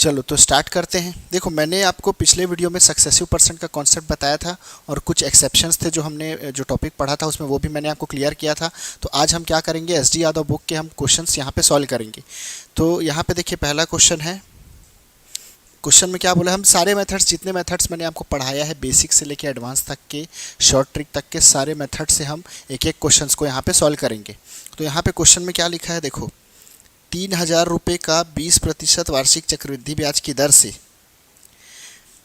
चलो तो स्टार्ट करते हैं। देखो, मैंने आपको पिछले वीडियो में सक्सेसिव परसेंट का कॉन्सेप्ट बताया था और कुछ एक्सेप्शंस थे जो हमने जो टॉपिक पढ़ा था उसमें, वो भी मैंने आपको क्लियर किया था। तो आज हम क्या करेंगे, एसडी यादव बुक के हम क्वेश्चंस यहाँ पे सॉल्व करेंगे। तो यहाँ पे देखिए, पहला क्वेश्चन है। क्वेश्चन में क्या बोला, हम सारे मेथड्स, जितने मेथड्स मैंने आपको पढ़ाया है बेसिक से लेके एडवांस तक के, शॉर्ट ट्रिक तक के सारे मेथड से हम एक एक क्वेश्चंस को यहाँ पे सॉल्व करेंगे। तो यहाँ पे क्वेश्चन में क्या लिखा है, देखो, 3,000 रुपये का 20% वार्षिक चक्रवृद्धि ब्याज की दर से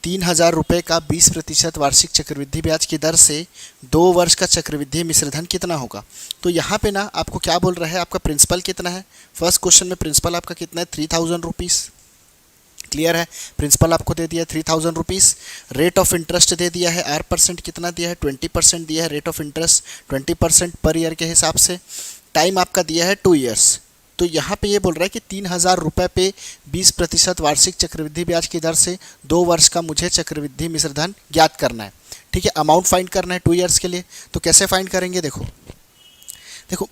3,000 रुपये का 20% वार्षिक चक्रवृद्धि ब्याज की दर से 2 वर्ष का चक्रवृद्धि मिश्रधन कितना होगा। तो यहाँ पे ना आपको क्या बोल रहा है, आपका प्रिंसिपल कितना है। फर्स्ट क्वेश्चन में प्रिंसिपल आपका कितना है, 3,000 रुपीज़। क्लियर है, प्रिंसिपल आपको दे दिया है 3,000 रुपीज़। रेट ऑफ इंटरेस्ट दे दिया है, आर परसेंट कितना दिया है, 20% दिया है rate of interest, 20% per year के हिसाब से। टाइम आपका दिया है 2 ईयर्स। तो यहाँ पे ये बोल रहा है कि 3,000 रुपये पे 20% वार्षिक चक्रवृद्धि ब्याज की दर से 2 वर्ष का मुझे चक्रवृद्धि मिश्रधन ज्ञात करना है। ठीक है, अमाउंट फाइंड करना है 2 ईयर्स के लिए। तो कैसे फाइंड करेंगे, देखो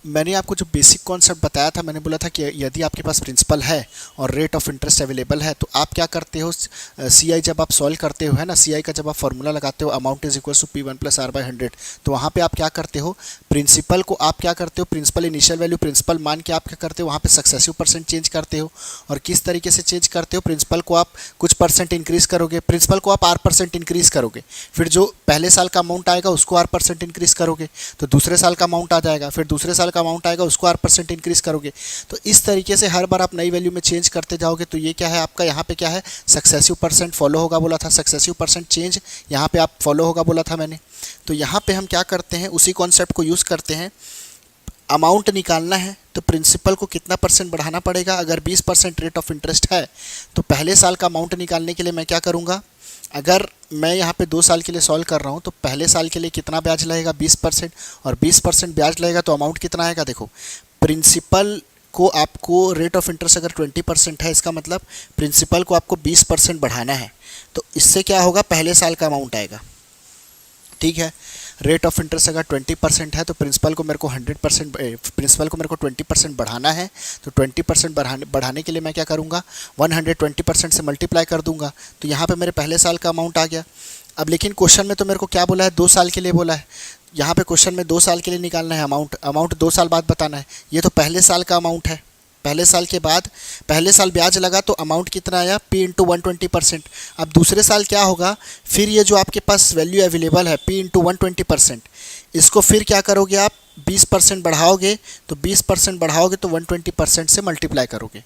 मैंने आपको जो बेसिक कॉन्सेप्ट बताया था, मैंने बोला था कि यदि आपके पास प्रिंसिपल है और रेट ऑफ इंटरेस्ट अवेलेबल है तो आप क्या करते हो, सीआई जब आप सॉल्व करते हो, है ना, सीआई का जब आप फॉर्मूला लगाते हो, amount is equal to P1 + R/100, तो वहाँ पे आप क्या करते हो, प्रिंसिपल को आप क्या करते हो, प्रिंसिपल इनिशियल वैल्यू प्रिंसिपल मान के आप क्या करते हो, वहाँ पे सक्सेसिव परसेंट चेंज करते हो। और किस तरीके से चेंज करते हो, प्रिंसिपल को आप कुछ परसेंट इंक्रीज़ करोगे, प्रिंसिपल को आप R% इंक्रीज़ करोगे, फिर जो पहले साल का अमाउंट आएगा उसको R% इंक्रीज़ करोगे, तो दूसरे साल का अमाउंट आ जाएगा, फिर दूसरे साल का अमाउंट आएगा उसको R% इंक्रीज़ करोगे। तो इस तरीके से हर बार आप नई वैल्यू में चेंज करते जाओगे। तो ये क्या है आपका, यहाँ पे क्या है, सक्सेसिव परसेंट फॉलो होगा बोला था, सक्सेसिव परसेंट चेंज यहाँ पे आप फॉलो होगा बोला था मैंने। तो यहाँ पे हम क्या करते हैं, उसी कॉन्सेप्ट को यूज़ करते हैं। अमाउंट निकालना है तो प्रिंसिपल को कितना परसेंट बढ़ाना पड़ेगा, अगर 20% रेट ऑफ इंटरेस्ट है तो पहले साल का अमाउंट निकालने के लिए मैं क्या करूँगा, अगर मैं यहाँ पे 2 साल के लिए सॉल्व कर रहा हूँ तो पहले साल के लिए कितना ब्याज लगेगा, 20%, और 20% ब्याज लगेगा तो अमाउंट कितना आएगा। देखो, प्रिंसिपल को आपको रेट ऑफ इंटरेस्ट अगर 20% है, इसका मतलब प्रिंसिपल को आपको 20% बढ़ाना है। तो इससे क्या होगा, पहले साल का अमाउंट आएगा। ठीक है, रेट ऑफ इंटरेस्ट अगर 20% है तो प्रिंसिपल को मेरे को 100%, प्रिंसिपल को मेरे को 20% बढ़ाना है। तो 20% बढ़ाने के लिए मैं क्या करूँगा, 120% से मल्टीप्लाई कर दूंगा। तो यहाँ पे मेरे पहले साल का अमाउंट आ गया। अब लेकिन क्वेश्चन में तो मेरे को क्या बोला है, 2 साल के लिए बोला है। यहाँ पे क्वेश्चन में 2 साल के लिए निकालना है अमाउंट 2 साल बाद बताना है। ये तो पहले साल का अमाउंट है। पहले साल के बाद पहले साल ब्याज लगा तो अमाउंट कितना आया, P × 120%। अब दूसरे साल क्या होगा, फिर ये जो आपके पास वैल्यू अवेलेबल है P × 120%, इसको फिर क्या करोगे आप, 20% बढ़ाओगे। तो 20% बढ़ाओगे तो 120% से मल्टीप्लाई करोगे।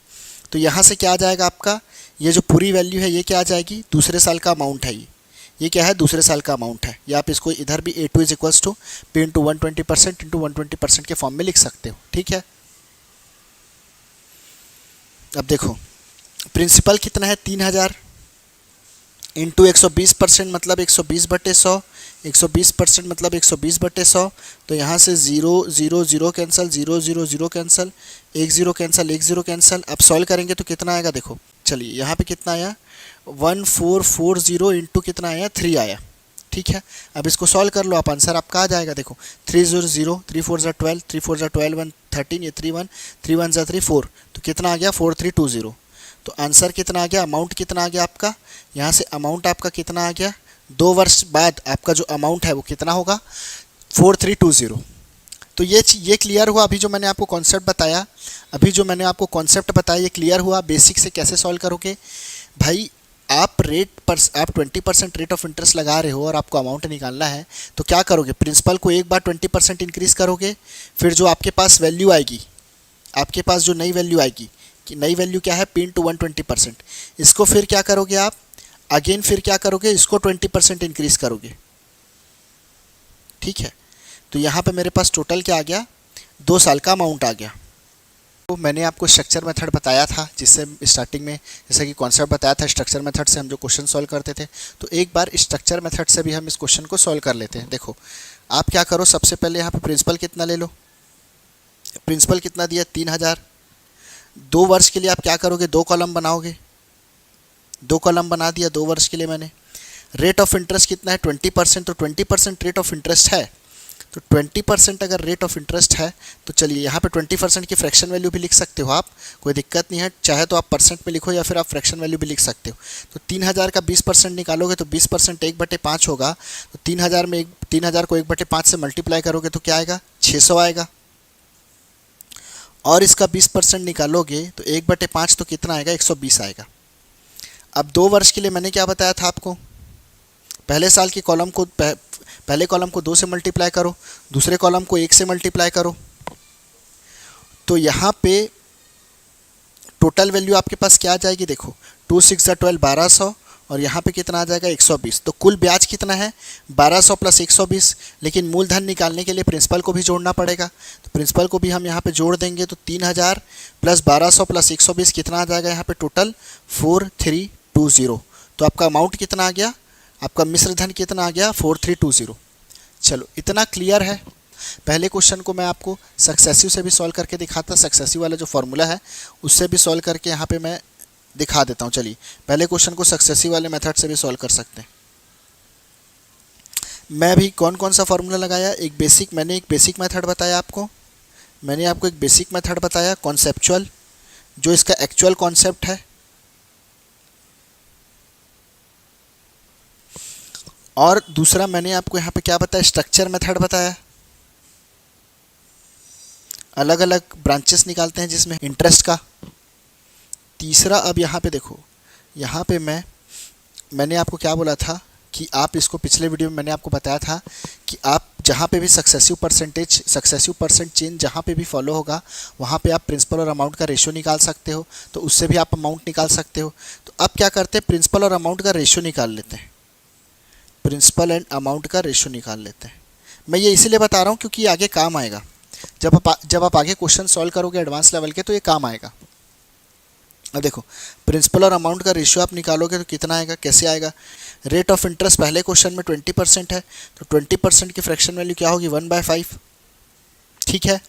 तो यहाँ से क्या आ जाएगा आपका, ये जो पूरी वैल्यू है ये क्या आ जाएगी, दूसरे साल का अमाउंट है। ये क्या है, दूसरे साल का अमाउंट है। या आप इसको इधर भी A2 = P × 120% × 120% के फॉर्म में लिख सकते हो। ठीक है, अब देखो प्रिंसिपल कितना है, 3,000 इंटू 120% मतलब 120/100, 120% मतलब 120/100। तो यहाँ से 0 0 0 कैंसिल, 0 0 0 कैंसिल, 1 0 कैंसिल, 1 0 कैंसिल। अब सॉल्व करेंगे तो कितना आएगा, देखो चलिए यहाँ पे कितना आया, 1440 इंटू कितना आया, 3 आया। ठीक है, अब इसको सॉल्व कर लो आप, आंसर आपका आ जाएगा। देखो 3 0 0, 3 4 12, 3 4 12 1 13, ये 3 1, 3 1 3 4, तो कितना आ गया, 4320। तो आंसर कितना आ गया, अमाउंट कितना आ गया आपका, यहाँ से अमाउंट आपका कितना आ गया, 2 वर्ष बाद आपका जो अमाउंट है वो कितना होगा, 4320। तो ये क्लियर हुआ। अभी जो मैंने आपको कॉन्सेप्ट बताया, ये क्लियर हुआ। बेसिक से कैसे सॉल्व करोगे भाई, आप 20% रेट ऑफ इंटरेस्ट लगा रहे हो और आपको अमाउंट निकालना है, तो क्या करोगे, प्रिंसिपल को एक बार 20% इंक्रीज़ करोगे। फिर जो आपके पास वैल्यू आएगी, आपके पास जो नई वैल्यू आएगी, कि नई वैल्यू क्या है, P × 120%, इसको फिर क्या करोगे आप, अगेन फिर क्या करोगे, इसको 20% इंक्रीज़ करोगे। ठीक है, तो यहाँ पे मेरे पास टोटल क्या आ गया, 2 साल का अमाउंट आ गया। तो मैंने आपको स्ट्रक्चर मेथड बताया था, जिससे स्टार्टिंग में जैसा कि कॉन्सेप्ट बताया था, स्ट्रक्चर मेथड से हम जो क्वेश्चन सॉल्व करते थे। तो एक बार स्ट्रक्चर मेथड से भी हम इस क्वेश्चन को सॉल्व कर लेते हैं। देखो, आप क्या करो, सबसे पहले यहाँ पे प्रिंसिपल कितना ले लो, प्रिंसिपल कितना दिया, 3,000। 2 वर्ष के लिए आप क्या करोगे, 2 कॉलम बनाओगे। 2 कॉलम बना दिया 2 वर्ष के लिए मैंने। रेट ऑफ इंटरेस्ट कितना है, 20%, तो 20% रेट ऑफ इंटरेस्ट है तो 20% अगर रेट ऑफ इंटरेस्ट है तो चलिए यहाँ पे 20% की फ्रैक्शन वैल्यू भी लिख सकते हो आप, कोई दिक्कत नहीं है, चाहे तो आप परसेंट में लिखो या फिर आप फ्रैक्शन वैल्यू भी लिख सकते हो। तो 3000 का 20% निकालोगे तो 20% 1/5 होगा, तो 3000 को 1/5 से मल्टीप्लाई करोगे तो क्या आएगा, 600 आएगा। और इसका 20% निकालोगे तो 1/5 तो कितना आएगा, 120 आएगा। अब 2 वर्ष के लिए मैंने क्या बताया था आपको, पहले साल की कॉलम को पहले कॉलम को 2 से मल्टीप्लाई करो, दूसरे कॉलम को 1 से मल्टीप्लाई करो, तो यहाँ पे टोटल वैल्यू आपके पास क्या आ जाएगी, देखो 2 6 12 1200 और यहाँ पे कितना आ जाएगा 120। तो कुल ब्याज कितना है 1200 प्लस 120, लेकिन मूलधन निकालने के लिए प्रिंसिपल को भी जोड़ना पड़ेगा, तो प्रिंसिपल को भी हम यहाँ पे जोड़ देंगे। तो 3000 प्लस 1200 प्लस 120 कितना आ जाएगा यहाँ पे टोटल 4320। तो आपका अमाउंट कितना आ गया, आपका मिश्र धन कितना आ गया 4320। चलो इतना क्लियर है। पहले क्वेश्चन को मैं आपको सक्सेसिव से भी सॉल्व करके दिखाता, सक्सेसिव वाला जो फॉर्मूला है उससे भी सॉल्व करके यहाँ पे मैं दिखा देता हूँ। चलिए पहले क्वेश्चन को सक्सेसिव वाले मेथड से भी सॉल्व कर सकते हैं। मैं भी कौन कौन सा फॉर्मूला लगाया, मैंने एक बेसिक मेथड बताया आपको, मैंने आपको एक बेसिक मेथड बताया कॉन्सेप्चुअल, जो इसका एक्चुअल कॉन्सेप्ट है, और दूसरा मैंने आपको यहाँ पे क्या बताया, स्ट्रक्चर मेथड बताया। अलग अलग ब्रांचेस निकालते हैं जिसमें इंटरेस्ट का। तीसरा अब यहाँ पे देखो, यहाँ पे मैंने आपको क्या बोला था कि आप इसको पिछले वीडियो में मैंने आपको बताया था कि आप जहाँ पे भी सक्सेसिव परसेंट चेंज जहाँ पे भी फॉलो होगा वहाँ पे आप प्रिंसिपल और अमाउंट का रेशियो निकाल सकते हो, तो उससे भी आप अमाउंट निकाल सकते हो। तो अब क्या करते हैं, प्रिंसिपल और अमाउंट का रेशियो निकाल लेते हैं, प्रिंसिपल एंड अमाउंट का रेशियो निकाल लेते हैं। मैं ये इसीलिए बता रहा हूँ क्योंकि आगे काम आएगा, जब आप आगे क्वेश्चन सॉल्व करोगे एडवांस लेवल के तो ये काम आएगा। अब देखो प्रिंसिपल और अमाउंट का रेशियो आप निकालोगे तो कितना आएगा, कैसे आएगा, रेट ऑफ इंटरेस्ट पहले क्वेश्चन में 20% है, तो 20% की फ्रैक्शन वैल्यू क्या होगी 1/5, ठीक है।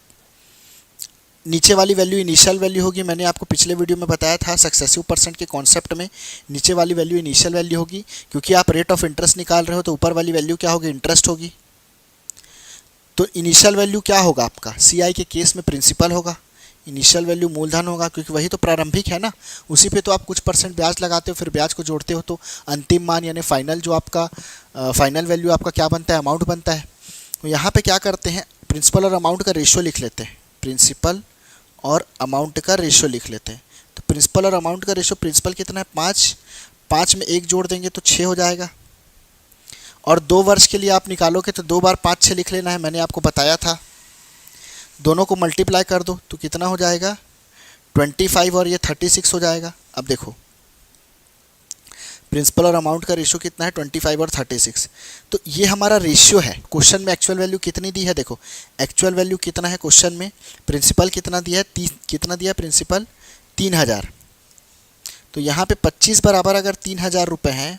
नीचे वाली वैल्यू इनिशियल वैल्यू होगी, मैंने आपको पिछले वीडियो में बताया था सक्सेसिव परसेंट के कॉन्सेप्ट में नीचे वाली वैल्यू इनिशियल वैल्यू होगी, क्योंकि आप रेट ऑफ इंटरेस्ट निकाल रहे हो तो ऊपर वाली वैल्यू क्या होगी, इंटरेस्ट होगी। तो इनिशियल वैल्यू क्या होगा आपका, CI के केस में प्रिंसिपल होगा, इनिशियल वैल्यू मूलधन होगा, क्योंकि वही तो प्रारंभिक है ना, उसी पे तो आप कुछ परसेंट ब्याज लगाते हो, फिर ब्याज को जोड़ते हो तो अंतिम मान यानी फाइनल जो आपका फाइनल वैल्यू आपका क्या बनता है, अमाउंट बनता है। तो यहाँ पे क्या करते हैं, प्रिंसिपल और अमाउंट का रेशियो लिख लेते हैं, प्रिंसिपल और अमाउंट का रेशियो लिख लेते हैं। तो प्रिंसिपल और अमाउंट का रेशियो, प्रिंसिपल कितना है 5 में 1 जोड़ देंगे तो 6 हो जाएगा, और 2 वर्ष के लिए आप निकालोगे तो 2 बार 5 6 लिख लेना है, मैंने आपको बताया था। दोनों को मल्टीप्लाई कर दो तो कितना हो जाएगा 25 और ये 36 हो जाएगा। अब देखो प्रिंसिपल और अमाउंट का रेशियो कितना है 25 और 36, तो ये हमारा रेशियो है। क्वेश्चन में एक्चुअल वैल्यू कितनी दी है, देखो एक्चुअल वैल्यू कितना है क्वेश्चन में, प्रिंसिपल कितना दिया है, कितना दिया प्रिंसिपल 3000। तो यहाँ पे 25 बराबर अगर 3000 रुपये हैं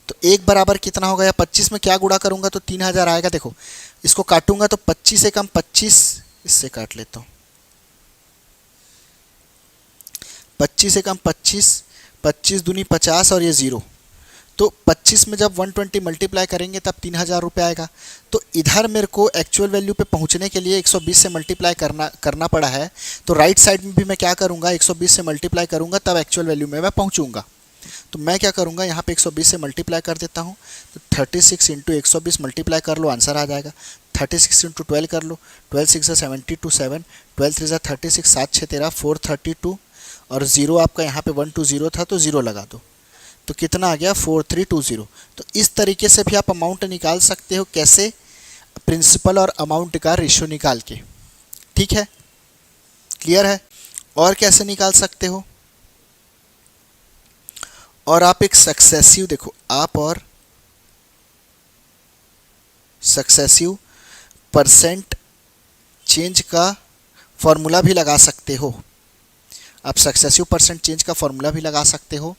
तो 1 बराबर कितना होगा, या 25 में क्या गुणा करूँगा तो 3000 आएगा। देखो इसको काटूंगा तो 25 से कम 25, इससे काट लेता हूँ, 25 से कम 25, 25 दूनी 50 और ये 0, तो 25 में जब 120 मल्टीप्लाई करेंगे तब 3000 रुपये आएगा। तो इधर मेरे को एक्चुअल वैल्यू पे पहुंचने के लिए 120 से मल्टीप्लाई करना पड़ा है, तो राइट साइड में भी मैं क्या करूंगा 120 से मल्टीप्लाई करूंगा तब एक्चुअल वैल्यू में मैं पहुंचूंगा। तो मैं क्या करूंगा यहाँ पे 120 से मल्टीप्लाई कर देता हूँ, तो 36 इंटू 120 मल्टीप्लाई कर लो, आंसर आ जाएगा। 36 इंटू 12 कर लो, 12 6 72 7, 12 3 36, 7 6 13 432, और 0 आपका यहाँ पे 120 था तो 0 लगा दो, तो कितना आ गया 4320। तो इस तरीके से भी आप अमाउंट निकाल सकते हो, कैसे, प्रिंसिपल और अमाउंट का रेशियो निकाल के, ठीक है, क्लियर है। और कैसे निकाल सकते हो, और आप एक सक्सेसिव, देखो आप और सक्सेसिव परसेंट चेंज का फॉर्मूला भी लगा सकते हो, आप सक्सेसिव परसेंट चेंज का फॉर्मूला भी लगा सकते हो।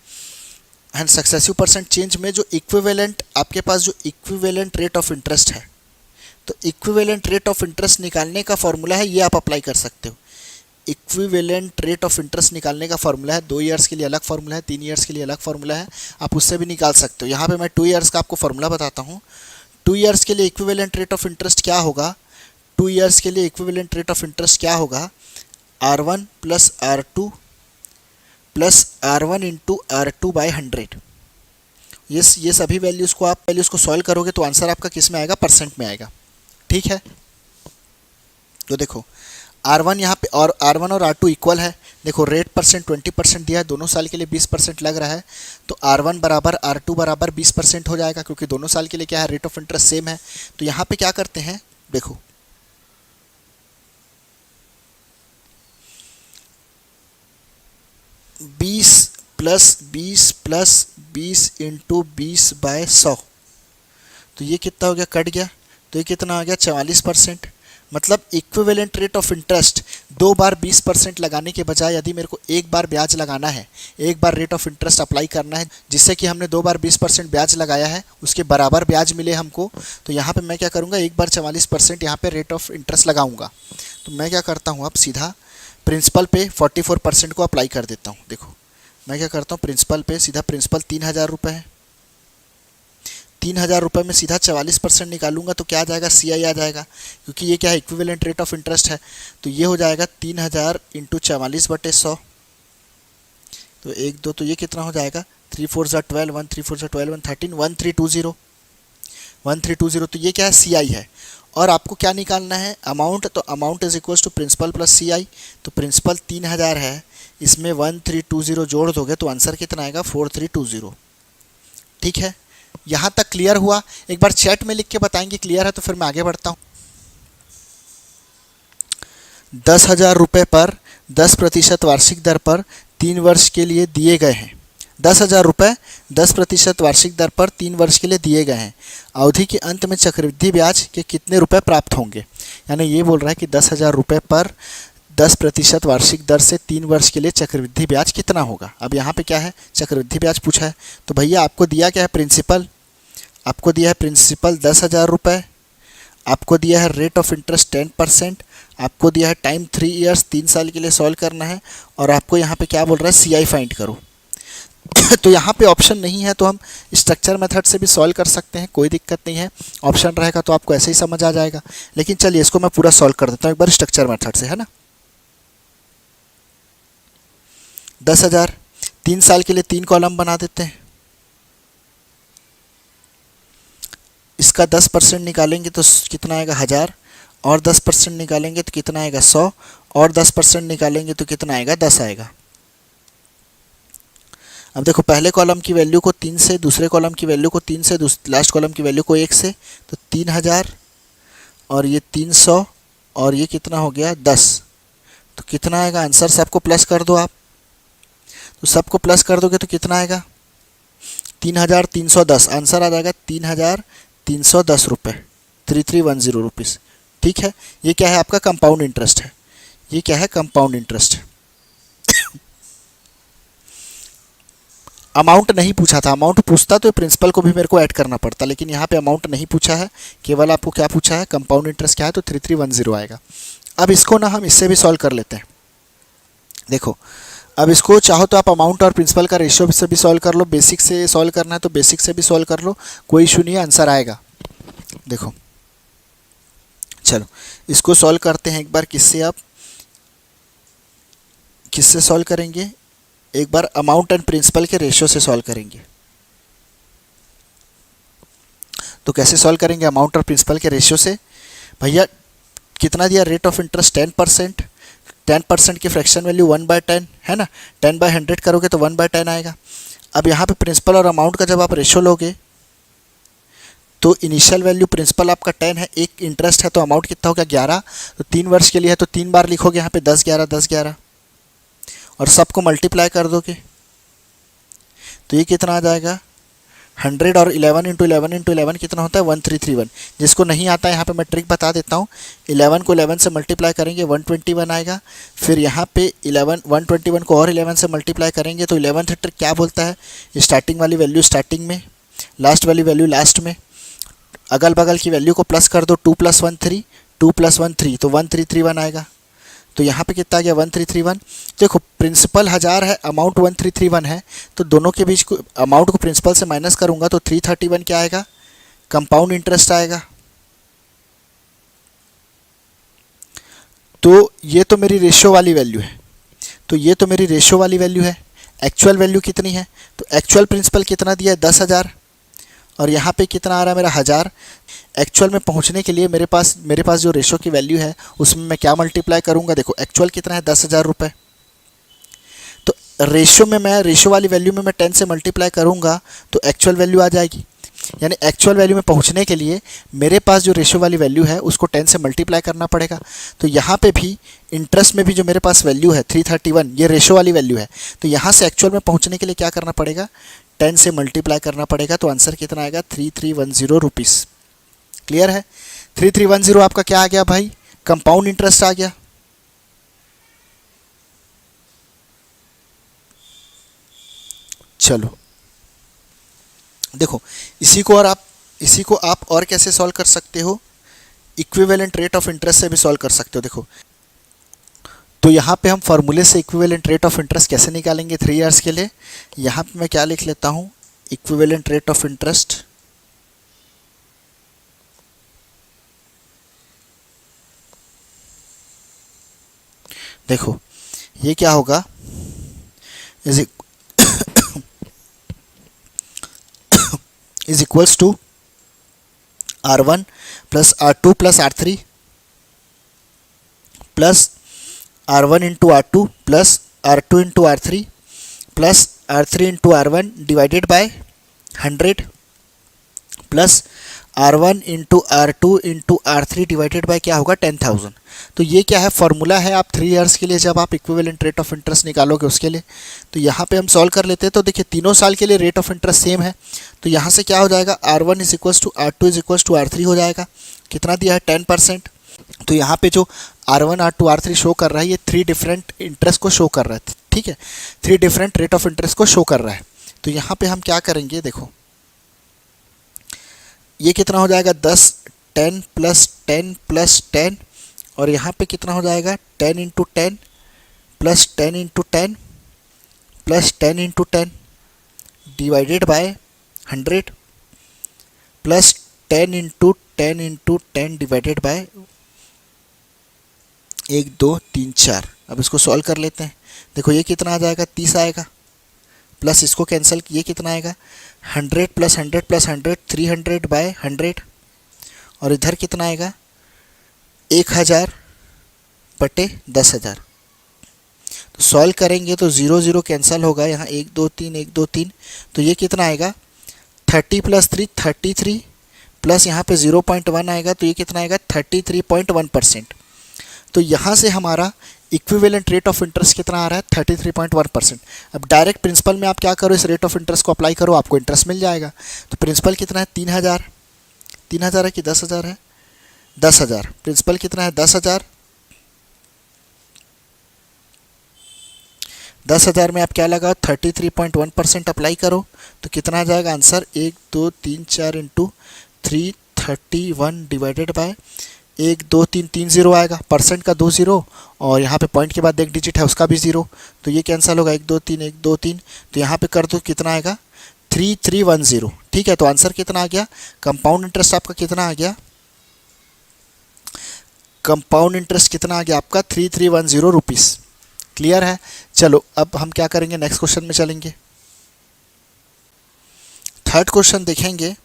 एंड सक्सेसिव परसेंट चेंज में जो इक्विवेलेंट आपके पास जो इक्विवेलेंट रेट ऑफ इंटरेस्ट है, तो इक्विवेलेंट रेट ऑफ इंटरेस्ट निकालने का फॉर्मूला है, ये आप अप्लाई कर सकते हो। इक्विवेलेंट रेट ऑफ इंटरेस्ट निकालने का फॉर्मूला है, 2 ईयर्स के लिए अलग फॉर्मूला है, 3 ईयर्स के लिए अलग फॉर्मूला है, आप उससे भी निकाल सकते हो। यहाँ पे मैं 2 ईयर्स का आपको फॉर्मूला बताता हूँ। 2 ईयर्स के लिए इक्विवेलेंट रेट ऑफ इंटरेस्ट क्या होगा, 2 ईयर्स के लिए इक्विवेलेंट रेट ऑफ इंटरेस्ट क्या होगा, R1 plus R2 plus R1 into R2 by 100। ये सभी वैल्यूज़ को आप वैल्यूज़ को सॉल्व करोगे तो आंसर आपका किस में आएगा, परसेंट में आएगा। ठीक है, तो देखो R1 यहाँ पे और R1 और R2 इक्वल है। देखो रेट परसेंट 20% दिया है, दोनों साल के लिए 20% लग रहा है, तो R1 बराबर R2 बराबर 20% हो जाएगा, क्योंकि दोनों साल के लिए क्या है, रेट ऑफ इंटरेस्ट सेम है। तो यहाँ पे क्या करते हैं, देखो 20 प्लस 20 प्लस 20 इंटू 20 बाय 100, तो ये कितना हो गया, कट गया, तो ये कितना आ गया 44%। मतलब इक्विवेलेंट रेट ऑफ इंटरेस्ट 2 बार 20% लगाने के बजाय यदि मेरे को एक बार ब्याज लगाना है, एक बार रेट ऑफ इंटरेस्ट अप्लाई करना है, जिससे कि हमने 2 बार 20% ब्याज लगाया है उसके बराबर ब्याज मिले हमको, तो यहाँ पे मैं क्या करूँगा, एक बार 44% यहाँ पे रेट ऑफ इंटरेस्ट लगाऊंगा। तो मैं क्या करता हूँ, अब सीधा प्रिंसिपल पे 44% को अप्लाई कर देता हूँ। देखो मैं क्या करता हूँ, प्रिंसिपल पे सीधा प्रिंसिपल 3000 रुपये है, 3000 रुपये में सीधा 44% निकालूंगा तो क्या आ जाएगा, CI आ जाएगा, क्योंकि ये क्या है, इक्विवेलेंट रेट ऑफ इंटरेस्ट है। तो ये हो जाएगा 3000 इंटू 44/100, तो 1 2, तो ये कितना हो जाएगा, 3 4 ज़ा 12, 1 3 4 ज़ा 12, 1 13, 1320, 1320। तो ये क्या है, CI है। और आपको क्या निकालना है, अमाउंट, तो amount is equals to principal plus CI। तो प्रिंसिपल 3000 है, इसमें 1320 जोड़ दोगे तो आंसर कितना आएगा, 4320। ठीक है, यहाँ तक क्लियर हुआ? एक बार चैट में लिख के बताएंगे क्लियर है, तो फिर मैं आगे बढ़ता हूँ। 10,000 रुपये पर 10% वार्षिक दर पर 3 वर्ष के लिए दिए गए हैं। 10,000 रुपये 10% वार्षिक दर पर 3 वर्ष के लिए दिए गए हैं। अवधि के अंत में चक्रवृद्धि ब्याज के कितने रुपए प्राप्त होंगे? यानी ये बोल रहा है कि 10,000 रुपये पर 10% वार्षिक दर से 3 वर्ष के लिए चक्रवृद्धि ब्याज कितना होगा। अब यहाँ पे क्या है, चक्रवृद्धि ब्याज पूछा है, तो भैया आपको दिया क्या है, प्रिंसिपल, आपको दिया है प्रिंसिपल 10,000 रुपये, आपको दिया है रेट ऑफ इंटरेस्ट 10%, आपको दिया है टाइम 3 ईयर्स, 3 साल के लिए सॉल्व करना है, और आपको यहाँ पे क्या बोल रहा है, CI फाइंड करो। तो यहाँ पे ऑप्शन नहीं है तो हम स्ट्रक्चर मेथड से भी सॉल्व कर सकते हैं, कोई दिक्कत नहीं है। ऑप्शन रहेगा तो आपको ऐसे ही समझ आ जाएगा, लेकिन चलिए इसको मैं पूरा सॉल्व कर देता हूँ एक बार स्ट्रक्चर मेथड से, है ना। 10,000 3 साल के लिए 3 कॉलम बना देते हैं, इसका 10% निकालेंगे तो कितना आएगा 1000, और 10% निकालेंगे तो कितना आएगा 100, और 10% निकालेंगे तो कितना आएगा 10 आएगा। अब देखो पहले कॉलम की वैल्यू को 3 से, दूसरे कॉलम की वैल्यू को 3 से, लास्ट कॉलम की वैल्यू को 1 से, तो 3000 और ये 300 और ये कितना हो गया 10, तो कितना आएगा आंसर। सबको प्लस कर दो आप, तो सबको प्लस कर दोगे तो कितना आएगा 3310, आंसर आ जाएगा 3310 रुपये, 3310 रुपीज़। ठीक है, ये क्या है आपका कंपाउंड इंटरेस्ट है, ये क्या है कंपाउंड इंटरेस्ट है। अमाउंट नहीं पूछा था, अमाउंट पूछता तो प्रिंसिपल को भी मेरे को ऐड करना पड़ता, लेकिन यहाँ पे अमाउंट नहीं पूछा है, केवल आपको क्या पूछा है, कंपाउंड इंटरेस्ट क्या है, तो 3310 आएगा। अब इसको ना हम इससे भी सॉल्व कर लेते हैं। देखो अब इसको चाहो तो आप अमाउंट और प्रिंसिपल का रेशियो से भी सॉल्व कर लो, बेसिक से सॉल्व करना है तो बेसिक से भी सॉल्व कर लो, कोई इशू नहीं है, आंसर आएगा। देखो चलो इसको सॉल्व करते हैं एक बार, किससे आप किससे सॉल्व करेंगे, एक बार अमाउंट एंड प्रिंसिपल के रेशियो से सॉल्व करेंगे। तो कैसे सॉल्व करेंगे अमाउंट और प्रिंसिपल के रेशियो से, भैया कितना दिया, रेट ऑफ इंटरेस्ट 10%, 10% की फ्रैक्शन वैल्यू 1/10 है ना, 10/100 करोगे तो 1/10 आएगा। अब यहाँ पे प्रिंसिपल और अमाउंट का जब आप रेशियो लोगे तो इनिशियल वैल्यू प्रिंसिपल आपका 10 है, एक इंटरेस्ट है, तो अमाउंट कितना हो गया 11, तो 3 वर्ष के लिए है तो 3 बार लिखोगे यहाँ पे 10 11 10 11, और सबको मल्टीप्लाई कर दोगे तो ये कितना आ जाएगा 100, और 11 इंटू 11 इंटू 11 कितना होता है 1331। जिसको नहीं आता है यहाँ पे मैं ट्रिक बता देता हूँ, 11 को 11 से मल्टीप्लाई करेंगे 121 आएगा, फिर यहाँ पे 121 को और 11 से मल्टीप्लाई करेंगे तो 11th ट्रिक क्या बोलता है, स्टार्टिंग वाली वैल्यू स्टार्टिंग में, लास्ट वाली वैल्यू लास्ट में, अगल बगल की वैल्यू को प्लस कर दो, 2 + 1 3, 2 + 1 3, तो 1331 आएगा। तो यहाँ पे कितना आ गया 1331। देखो प्रिंसिपल 1000 है, अमाउंट 1331 है, तो दोनों के बीच को अमाउंट को प्रिंसिपल से माइनस करूँगा तो 331 क्या आएगा कंपाउंड इंटरेस्ट आएगा। तो ये तो मेरी रेशियो वाली वैल्यू है, तो ये तो मेरी रेशियो वाली वैल्यू है। एक्चुअल वैल्यू कितनी है, तो एक्चुअल प्रिंसिपल कितना दिया है 10,000, और यहाँ पे कितना आ रहा है मेरा 1000। एक्चुअल में पहुँचने के लिए मेरे पास जो रेशियो की वैल्यू है उसमें मैं क्या मल्टीप्लाई करूँगा, देखो एक्चुअल कितना है 10,000 रुपये, तो रेशियो वाली वैल्यू में मैं 10 से मल्टीप्लाई करूँगा तो एक्चुअल वैल्यू आ जाएगी। यानी एक्चुअल वैल्यू में पहुंचने के लिए मेरे पास जो रेशियो वाली वैल्यू है उसको 10 से मल्टीप्लाई करना पड़ेगा। तो यहाँ पे भी इंटरेस्ट में भी जो मेरे पास वैल्यू है 331, ये रेशियो वाली वैल्यू है, तो यहाँ से एक्चुअल में पहुंचने के लिए क्या करना पड़ेगा, 10 से मल्टीप्लाई करना पड़ेगा। तो आंसर कितना आएगा 3310 रुपीज़। क्लियर है, 3310 आपका क्या आ गया भाई, कंपाउंड इंटरेस्ट आ गया। चलो देखो, इसी को आप और कैसे सॉल्व कर सकते हो, इक्विवेलेंट रेट ऑफ इंटरेस्ट से भी सॉल्व कर सकते हो। देखो तो यहाँ पे हम फार्मूले से इक्विवेलेंट रेट ऑफ इंटरेस्ट कैसे निकालेंगे 3 इयर्स के लिए, यहाँ पे मैं क्या लिख लेता हूँ, इक्विवेलेंट रेट ऑफ इंटरेस्ट देखो ये क्या होगा, is equals to R1 plus R2 plus R3 plus R1 into R2 plus R2 into R3 plus R3 into R1 divided by 100 plus R1 into R2 into R3 divided by क्या होगा 10,000। तो ये क्या है, फॉर्मूला है आप 3 years के लिए जब आप इक्विवेलेंट रेट ऑफ इंटरेस्ट निकालोगे उसके लिए। तो यहाँ पे हम सॉल्व कर लेते हैं। तो देखिए तीनों साल के लिए रेट ऑफ इंटरेस्ट सेम है, तो यहाँ से क्या हो जाएगा, R1 is equals to R2 is equals to R3 हो जाएगा। कितना दिया है 10%। तो यहाँ पे जो R1 R2 R3 शो कर रहा है ये 3 डिफरेंट इंटरेस्ट को शो कर रहा है, ठीक है, 3 डिफरेंट रेट ऑफ इंटरेस्ट को शो कर रहा है। तो यहाँ पे हम क्या करेंगे, देखो ये कितना हो जाएगा 10 10 प्लस 10 प्लस 10, और यहाँ पे कितना हो जाएगा 10 into 10 plus 10 into 10 plus 10 into 10 divided by 100 plus 10 into 10 into 10 divided by 1 2 3 4। अब इसको सॉल्व कर लेते हैं। देखो ये कितना आ जाएगा 30 आएगा, प्लस इसको कैंसिल, ये कितना आएगा 100 प्लस 100 प्लस 100 300 बाय 100, और इधर कितना आएगा 1000 बटे 10,000। तो सॉल्व करेंगे तो 0 0 कैंसिल होगा, यहाँ 1 2 3 1 2 3, तो ये कितना आएगा 30 प्लस 3 33 प्लस यहाँ पे 0.1 आएगा, तो ये कितना आएगा 33.1%। तो यहाँ से हमारा इक्विवेलेंट रेट ऑफ इंटरेस्ट कितना आ रहा है 33.1%। अब डायरेक्ट प्रिंसिपल में आप क्या करो, इस रेट ऑफ इंटरेस्ट को अप्लाई करो, आपको इंटरेस्ट मिल जाएगा। तो प्रिंसिपल कितना है 3,000 है कि 10,000 है, 10,000। प्रिंसिपल कितना है 10,000, 10,000 में आप क्या लगाओ 33.1% अप्लाई करो, तो कितना आ जाएगा आंसर 1 2 3 4 इंटू 331 डिवाइडेड बाय 1 2 3 3 0 आएगा, परसेंट का 2 0, और यहाँ पे पॉइंट के बाद एक डिजिट है उसका भी 0, तो ये कैंसिल होगा 1 2 3 1 2 3, तो यहाँ पे कर दो कितना आएगा 3310। ठीक है, तो आंसर कितना आ गया, कंपाउंड इंटरेस्ट आपका कितना आ गया, कंपाउंड इंटरेस्ट कितना आ गया आपका 3310 रुपीज़। क्लियर है। चलो अब हम क्या करेंगे, नेक्स्ट क्वेश्चन में चलेंगे। थर्ड क्वेश्चन देखेंगे,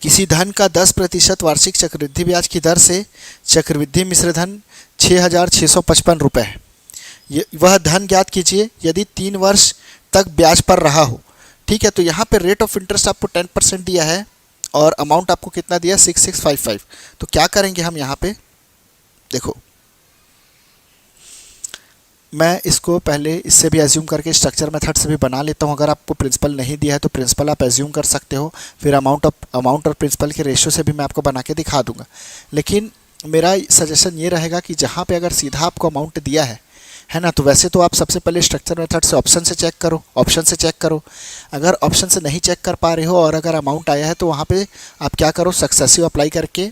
किसी धन का 10% वार्षिक चक्रवृद्धि ब्याज की दर से चक्रवृद्धि मिश्र धन 6,655 रुपये है। वह धन ज्ञात कीजिए यदि 3 वर्ष तक ब्याज पर रहा हो। ठीक है, तो यहाँ पे रेट ऑफ इंटरेस्ट आपको 10% दिया है और अमाउंट आपको कितना दिया 6655। तो क्या करेंगे हम यहाँ पे, देखो मैं इसको पहले इससे भी एज्यूम करके स्ट्रक्चर मेथड से भी बना लेता हूँ। अगर आपको प्रिंसिपल नहीं दिया है तो प्रिंसिपल आप एज्यूम कर सकते हो, फिर अमाउंट और प्रिंसिपल के रेशियो से भी मैं आपको बना के दिखा दूंगा। लेकिन मेरा सजेशन ये रहेगा कि जहाँ पे अगर सीधा आपको अमाउंट दिया है है ना। तो वैसे तो आप सबसे पहले स्ट्रक्चर मेथड से ऑप्शन से चेक करो, ऑप्शन से चेक करो। अगर ऑप्शन से नहीं चेक कर पा रहे हो और अगर अमाउंट आया है तो वहाँ पे आप क्या करो, सक्सेसिव अप्लाई करके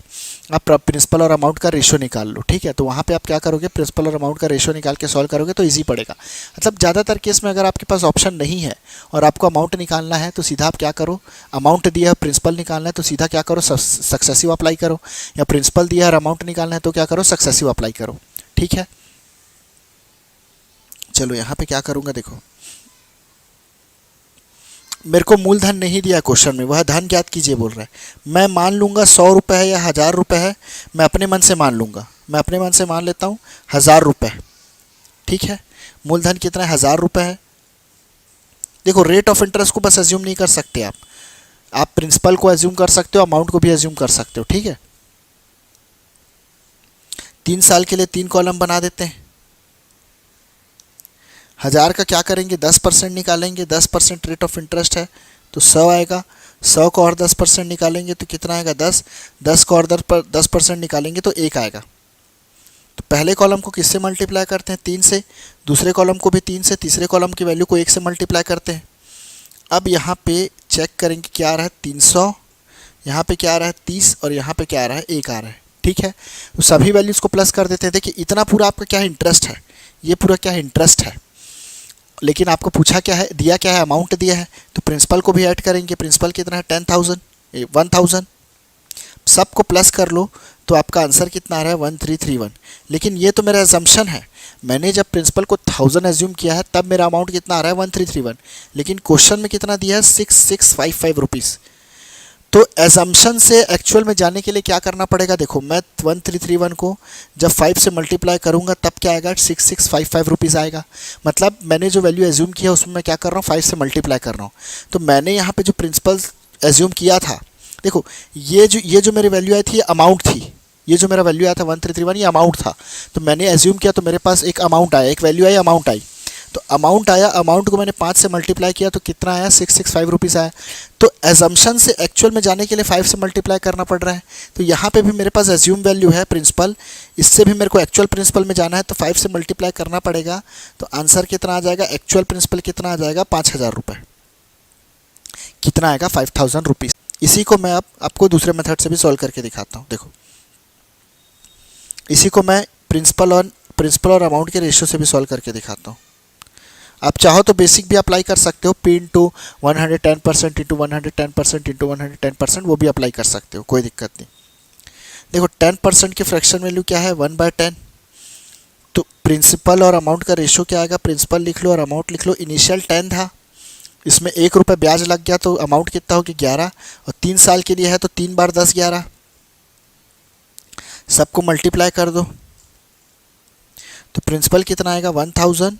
आप प्रिंसिपल और अमाउंट का रेशियो निकाल लो, ठीक है। तो वहाँ पे आप क्या करोगे, प्रिंसिपल और अमाउंट का रेशियो निकाल के सॉल्व करोगे तो ईजी पड़ेगा। मतलब ज़्यादातर केस में अगर आपके पास ऑप्शन नहीं है और आपको अमाउंट निकालना है तो सीधा आप क्या करो, अमाउंट दिया है प्रिंसिपल निकालना है तो सीधा क्या करो, सक्सेसिव अप्लाई करो, या प्रिंसिपल दिया है और अमाउंट निकालना है तो क्या करो, सक्सेसिव अप्लाई करो, ठीक है। चलो यहाँ पे क्या करूँगा, देखो मेरे को मूलधन नहीं दिया क्वेश्चन में, वह धन ज्ञात कीजिए बोल रहा है। मैं मान लूँगा 100 रुपये है या 1000 रुपये है, मैं अपने मन से मान लूँगा, मैं अपने मन से मान लेता हूँ 1000 रुपये, ठीक है। मूलधन कितना है, 1000 रुपये है। देखो रेट ऑफ इंटरेस्ट को बस एज्यूम नहीं कर सकते आप प्रिंसिपल को एज्यूम कर सकते हो, अमाउंट को भी एज्यूम कर सकते हो, ठीक है। 3 साल के लिए 3 कॉलम बना देते हैं। 1000 का क्या करेंगे, 10% निकालेंगे, 10% रेट ऑफ इंटरेस्ट है तो 100 आएगा। 100 को और 10% निकालेंगे तो कितना आएगा, 10। 10 को और 10% निकालेंगे तो 1 आएगा। तो पहले कॉलम को किससे मल्टीप्लाई करते हैं, 3 से, दूसरे कॉलम को भी 3 से, तीसरे कॉलम की वैल्यू को 1 से मल्टीप्लाई करते हैं। अब यहाँ पे चेक करेंगे क्या आ रहा है, 300, यहाँ पे क्या आ रहा है 30 और यहाँ पे क्या आ रहा है 1 आ रहा है, ठीक है। तो सभी वैल्यूज़ को प्लस कर देते हैं। देखिए इतना पूरा आपका क्या है, इंटरेस्ट है, ये पूरा क्या है, इंटरेस्ट है। लेकिन आपको पूछा क्या है, दिया क्या है, अमाउंट दिया है, तो प्रिंसिपल को भी ऐड करेंगे। प्रिंसिपल कितना है, 10,000, 1000, सबको प्लस कर लो तो आपका आंसर कितना आ रहा है, 1331। लेकिन ये तो मेरा एजम्पशन है, मैंने जब प्रिंसिपल को 1000 एज्यूम किया है तब मेरा अमाउंट कितना आ रहा है, 1331। लेकिन क्वेश्चन में कितना दिया है, 6655 रुपीज़। तो एजम्पशन से एक्चुअल में जाने के लिए क्या करना पड़ेगा, देखो मैं 1331 को जब 5 से मल्टीप्लाई करूंगा तब क्या आएगा, 6655 रुपीज़ आएगा। मतलब मैंने जो वैल्यू एज्यूम किया उसमें मैं क्या कर रहा हूँ, 5 से मल्टीप्लाई कर रहा हूँ। तो मैंने यहाँ पे जो प्रिंसिपल एज्यूम किया था, देखो ये जो मेरी वैल्यू आई थी ये अमाउंट थी, ये जो मेरा वैल्यू आया था 1331 ये अमाउंट था। तो मैंने एज्यूम किया तो मेरे पास एक अमाउंट आया, एक वैल्यू आई, अमाउंट आई। तो अमाउंट आया, अमाउंट को मैंने 5 से मल्टीप्लाई किया तो कितना आया, 665 रुपीज़ आया। तो एजम्पशन से एक्चुअल में जाने के लिए 5 से मल्टीप्लाई करना पड़ रहा है। तो यहाँ पे भी मेरे पास एज्यूम वैल्यू है प्रिंसिपल, इससे भी मेरे को एक्चुअल प्रिंसिपल में जाना है तो 5 से मल्टीप्लाई करना पड़ेगा। तो आंसर कितना आ जाएगा, एक्चुअल प्रिंसिपल कितना आ जाएगा, 5000 रुपये। कितना आएगा, 5000 रुपीज़। इसी को मैं आपको दूसरे मेथड से भी सॉल्व करके दिखाता हूँ। देखो इसी को मैं प्रिंसिपल और अमाउंट के रेशियो से भी सॉल्व करके दिखाता हूँ। आप चाहो तो बेसिक भी अप्लाई कर सकते हो, P इंटू 110% इंटू 110% इंटू 110%, वो भी अप्लाई कर सकते हो, कोई दिक्कत नहीं। देखो 10% की फ्रैक्शन वैल्यू क्या है, 1/10। तो प्रिंसिपल और अमाउंट का रेशियो क्या आएगा, प्रिंसिपल लिख लो और अमाउंट लिख लो। इनिशियल 10 था, इसमें 1 रुपये ब्याज लग गया तो अमाउंट कितना होगी, 11। और 3 साल के लिए है तो 3 बार 10, 11। सबको मल्टीप्लाई कर दो तो प्रिंसिपल कितना आएगा, 1000,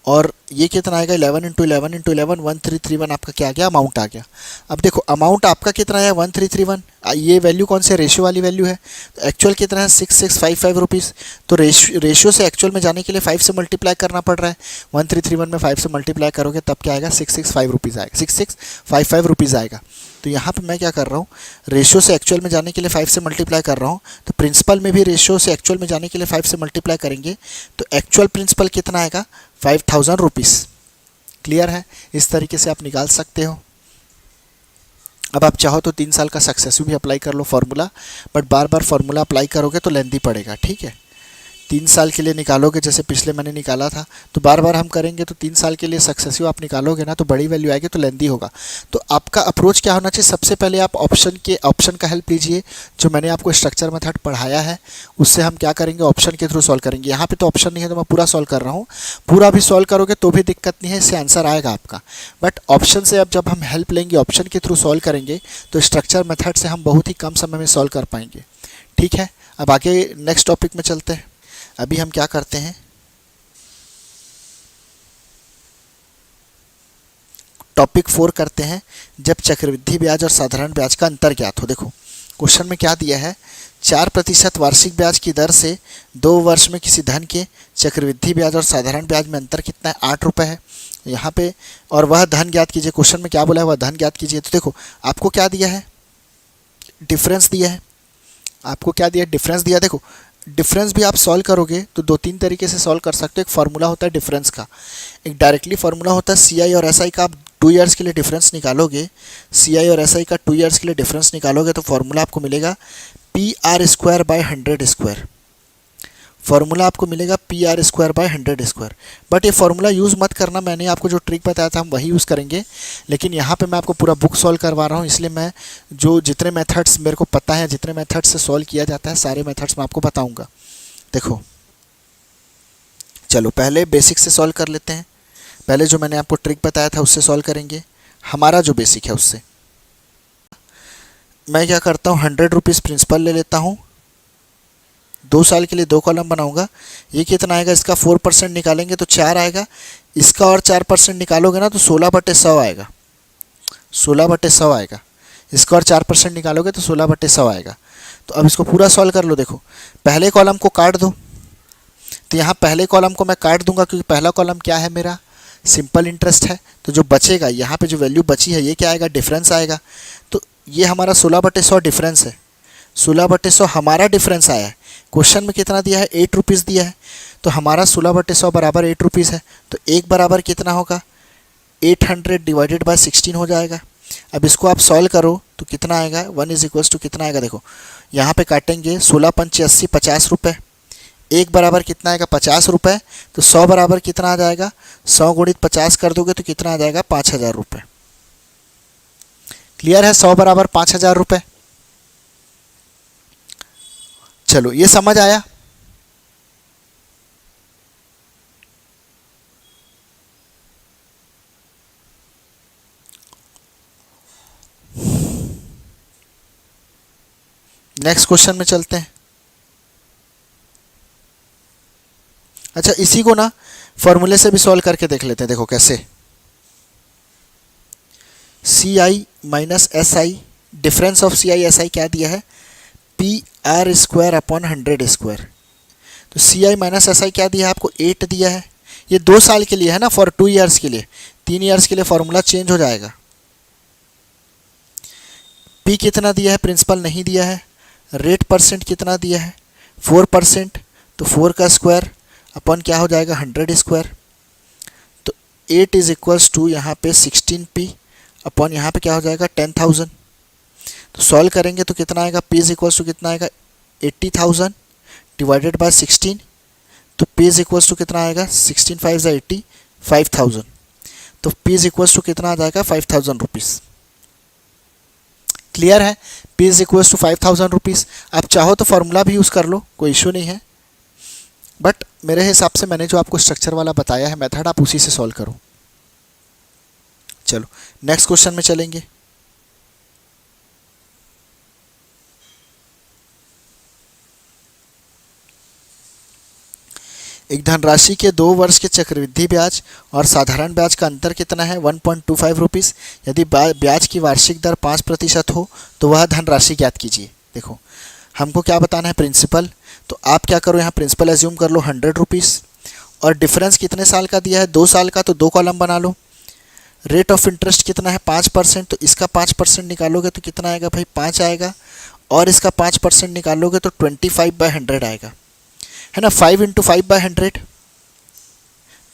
और ये कितना आएगा, 11 इंटू 11 इंटू 11, 1331 आपका क्या आ गया, अमाउंट आ गया। अब देखो अमाउंट आपका कितना है, 1331। ये वैल्यू कौन से, रेशियो वाली वैल्यू है। तो एक्चुअल कितना है, 6655 रुपीज़। तो रेशियो से एक्चुअल में जाने के लिए 5 से मल्टीप्लाई करना पड़ रहा है। 1331 में 5 से मल्टीप्लाई करोगे तब क्या आएगा, 665 रुपीज़ आएगा, 6655 रुपीज़ आएगा। तो यहाँ पे मैं क्या कर रहा हूँ, रेशियो से एक्चुअल में जाने के लिए 5 से मल्टीप्लाई कर रहा हूँ। तो प्रिंसिपल में भी रेशियो से एक्चुअल में जाने के लिए 5 से मल्टीप्लाई करेंगे तो एक्चुअल प्रिंसिपल कितना आएगा, 5000 रुपीज़। क्लियर है, इस तरीके से आप निकाल सकते हो। अब आप चाहो तो 3 साल का सक्सेसिव भी अप्लाई कर लो फार्मूला, बट बार बार फार्मूला अप्लाई करोगे तो लेंदी पड़ेगा, ठीक है। 3 साल के लिए निकालोगे जैसे पिछले मैंने निकाला था तो बार बार हम करेंगे तो 3 साल के लिए सक्सेसिव आप निकालोगे ना तो बड़ी वैल्यू आएगी तो लेंदी होगा। तो आपका अप्रोच क्या होना चाहिए, सबसे पहले आप ऑप्शन का हेल्प लीजिए। जो मैंने आपको स्ट्रक्चर मेथड पढ़ाया है उससे हम क्या करेंगे, ऑप्शन के थ्रू सॉल्व करेंगे। यहाँ पे तो ऑप्शन नहीं है तो मैं पूरा सॉल्व कर रहा हूँ, पूरा भी सॉल्व करोगे तो भी दिक्कत नहीं है, इससे आंसर आएगा आपका। बट ऑप्शन से अब जब हम हेल्प लेंगे, ऑप्शन के थ्रू सॉल्व करेंगे तो स्ट्रक्चर मेथड से हम बहुत ही कम समय में सॉल्व कर पाएंगे, ठीक है। अब आगे नेक्स्ट टॉपिक में चलते हैं। अभी हम क्या करते हैं, टॉपिक 4 करते हैं, जब चक्रवृद्धि ब्याज और साधारण ब्याज का अंतर ज्ञात हो। देखो क्वेश्चन में क्या दिया है, 4% वार्षिक ब्याज की दर से 2 वर्ष में किसी धन के चक्रवृद्धि ब्याज और साधारण ब्याज में अंतर कितना है, 8 रुपये है यहाँ पे। और वह धन ज्ञात कीजिए, क्वेश्चन में क्या बोला है, वह धन ज्ञात कीजिए। तो देखो आपको क्या दिया है, डिफरेंस दिया है। आपको क्या दिया, डिफरेंस दिया। देखो डिफरेंस भी आप सॉल्व करोगे तो दो तीन तरीके से सॉल्व कर सकते हो। एक फार्मूला होता है डिफरेंस का, एक डायरेक्टली फार्मूला होता है सी आई और एस आई का। आप 2 ईयर्स के लिए डिफरेंस निकालोगे, सी आई और एस आई का 2 ईयर्स के लिए डिफरेंस निकालोगे तो फार्मूला आपको मिलेगा P R square by 100 square. Formula आपको मिलेगा P R square by 100 square. But ये फार्मूला यूज़ मत करना, मैंने आपको जो ट्रिक बताया था हम वही यूज़ करेंगे। लेकिन यहाँ पे मैं आपको पूरा बुक सॉल्व करवा रहा हूँ, इसलिए मैं जो जितने मेथड्स मेरे को पता है, जितने मेथड्स से सॉल्व किया जाता है, सारे मेथड्स मैं आपको बताऊँगा। देखो चलो पहले बेसिक से सॉल्व कर लेते हैं। पहले जो मैंने आपको ट्रिक बताया था उससे सॉल्व करेंगे, हमारा जो बेसिक है उससे। मैं क्या करता हूँ, 100 रुपीज़ प्रिंसिपल ले लेता हूँ, 2 साल के लिए 2 कॉलम बनाऊंगा। ये कितना आएगा, इसका 4% निकालेंगे तो 4 आएगा, इसका और 4% निकालोगे ना तो 16/100 आएगा, 16/100 आएगा। इसका और 4% निकालोगे तो 16/100 आएगा। तो अब इसको पूरा सॉल्व कर लो। देखो पहले कॉलम को काट दो, तो यहाँ पहले कॉलम को मैं काट दूंगा क्योंकि पहला कॉलम क्या है मेरा, सिंपल इंटरेस्ट है। तो जो बचेगा यहाँ पे जो वैल्यू बची है ये क्या आएगा, डिफरेंस आएगा। तो ये हमारा 16/100 डिफरेंस है, 16/100 हमारा डिफरेंस आया है। क्वेश्चन में कितना दिया है, 8 रुपीज़ दिया है, तो हमारा 16/100 बराबर 8 रुपीज़ है। तो एक बराबर कितना होगा, 800 डिवाइडेड बाय 16 हो जाएगा। अब इसको आप सॉल्व करो तो कितना आएगा, 1 इज इक्वल्स टू कितना आएगा, देखो यहाँ पे काटेंगे 16×5 = 50 रुपये, एक बराबर कितना आएगा 50 रुपये। तो 100 बराबर कितना आ जाएगा, 100 गुणित 50 कर दोगे तो कितना आ जाएगा, 5000 रुपये। क्लियर है, 100 बराबर 5000 रुपये। चलो ये समझ आया। नेक्स्ट क्वेश्चन में चलते हैं। अच्छा इसी को ना फॉर्मूले से भी सॉल्व करके देख लेते हैं। देखो कैसे, C I minus S I, difference of C I S I क्या दिया है, P R square upon 100 square. तो C I minus S I क्या दिया है आपको, 8 दिया है। ये 2 साल के लिए है ना, फॉर 2 ईयर्स के लिए, 3 ईयर्स के लिए फॉर्मूला चेंज हो जाएगा। पी कितना दिया है, प्रिंसिपल नहीं दिया है। रेट परसेंट कितना दिया है, 4%, तो 4 का स्क्वायर अपॉन क्या हो जाएगा, 100 स्क्वायर। तो 8 इज इक्वल्स टू यहाँ पे 16p अपॉन यहाँ पे क्या हो जाएगा 10,000। तो सॉल्व करेंगे तो कितना आएगा, p इज इक्वल्स टू कितना आएगा 80,000 डिवाइडेड बाय 16। तो p इज इक्वल्स टू कितना आएगा, 16 5 = 80, 5,000। तो p इज इक्वल्स टू कितना आ जाएगा, 5,000 रुपीज़। क्लियर है, p is equals to 5,000 rupees. आप चाहो तो फॉर्मूला भी यूज़ कर लो, कोई इशू नहीं है, बट मेरे हिसाब से मैंने जो आपको स्ट्रक्चर वाला बताया है मेथड, आप उसी से सॉल्व करो। चलो नेक्स्ट क्वेश्चन में चलेंगे। एक धनराशि के 2 वर्ष के चक्रवृद्धि ब्याज और साधारण ब्याज का अंतर कितना है, 1.25 रुपीज़। यदि ब्याज की वार्षिक दर 5% हो तो वह धनराशि ज्ञात कीजिए। देखो हमको क्या बताना है, प्रिंसिपल। तो आप क्या करो, यहाँ प्रिंसिपल एज्यूम कर लो 100 रुपीज़, और डिफरेंस कितने साल का दिया है, 2 साल का, तो 2 कॉलम बना लो। रेट ऑफ इंटरेस्ट कितना है, 5%, तो इसका 5% निकालोगे तो कितना आएगा भाई, 5 आएगा, और इसका 5% निकालोगे तो 25/100 आएगा, है ना। 5 × 5/100,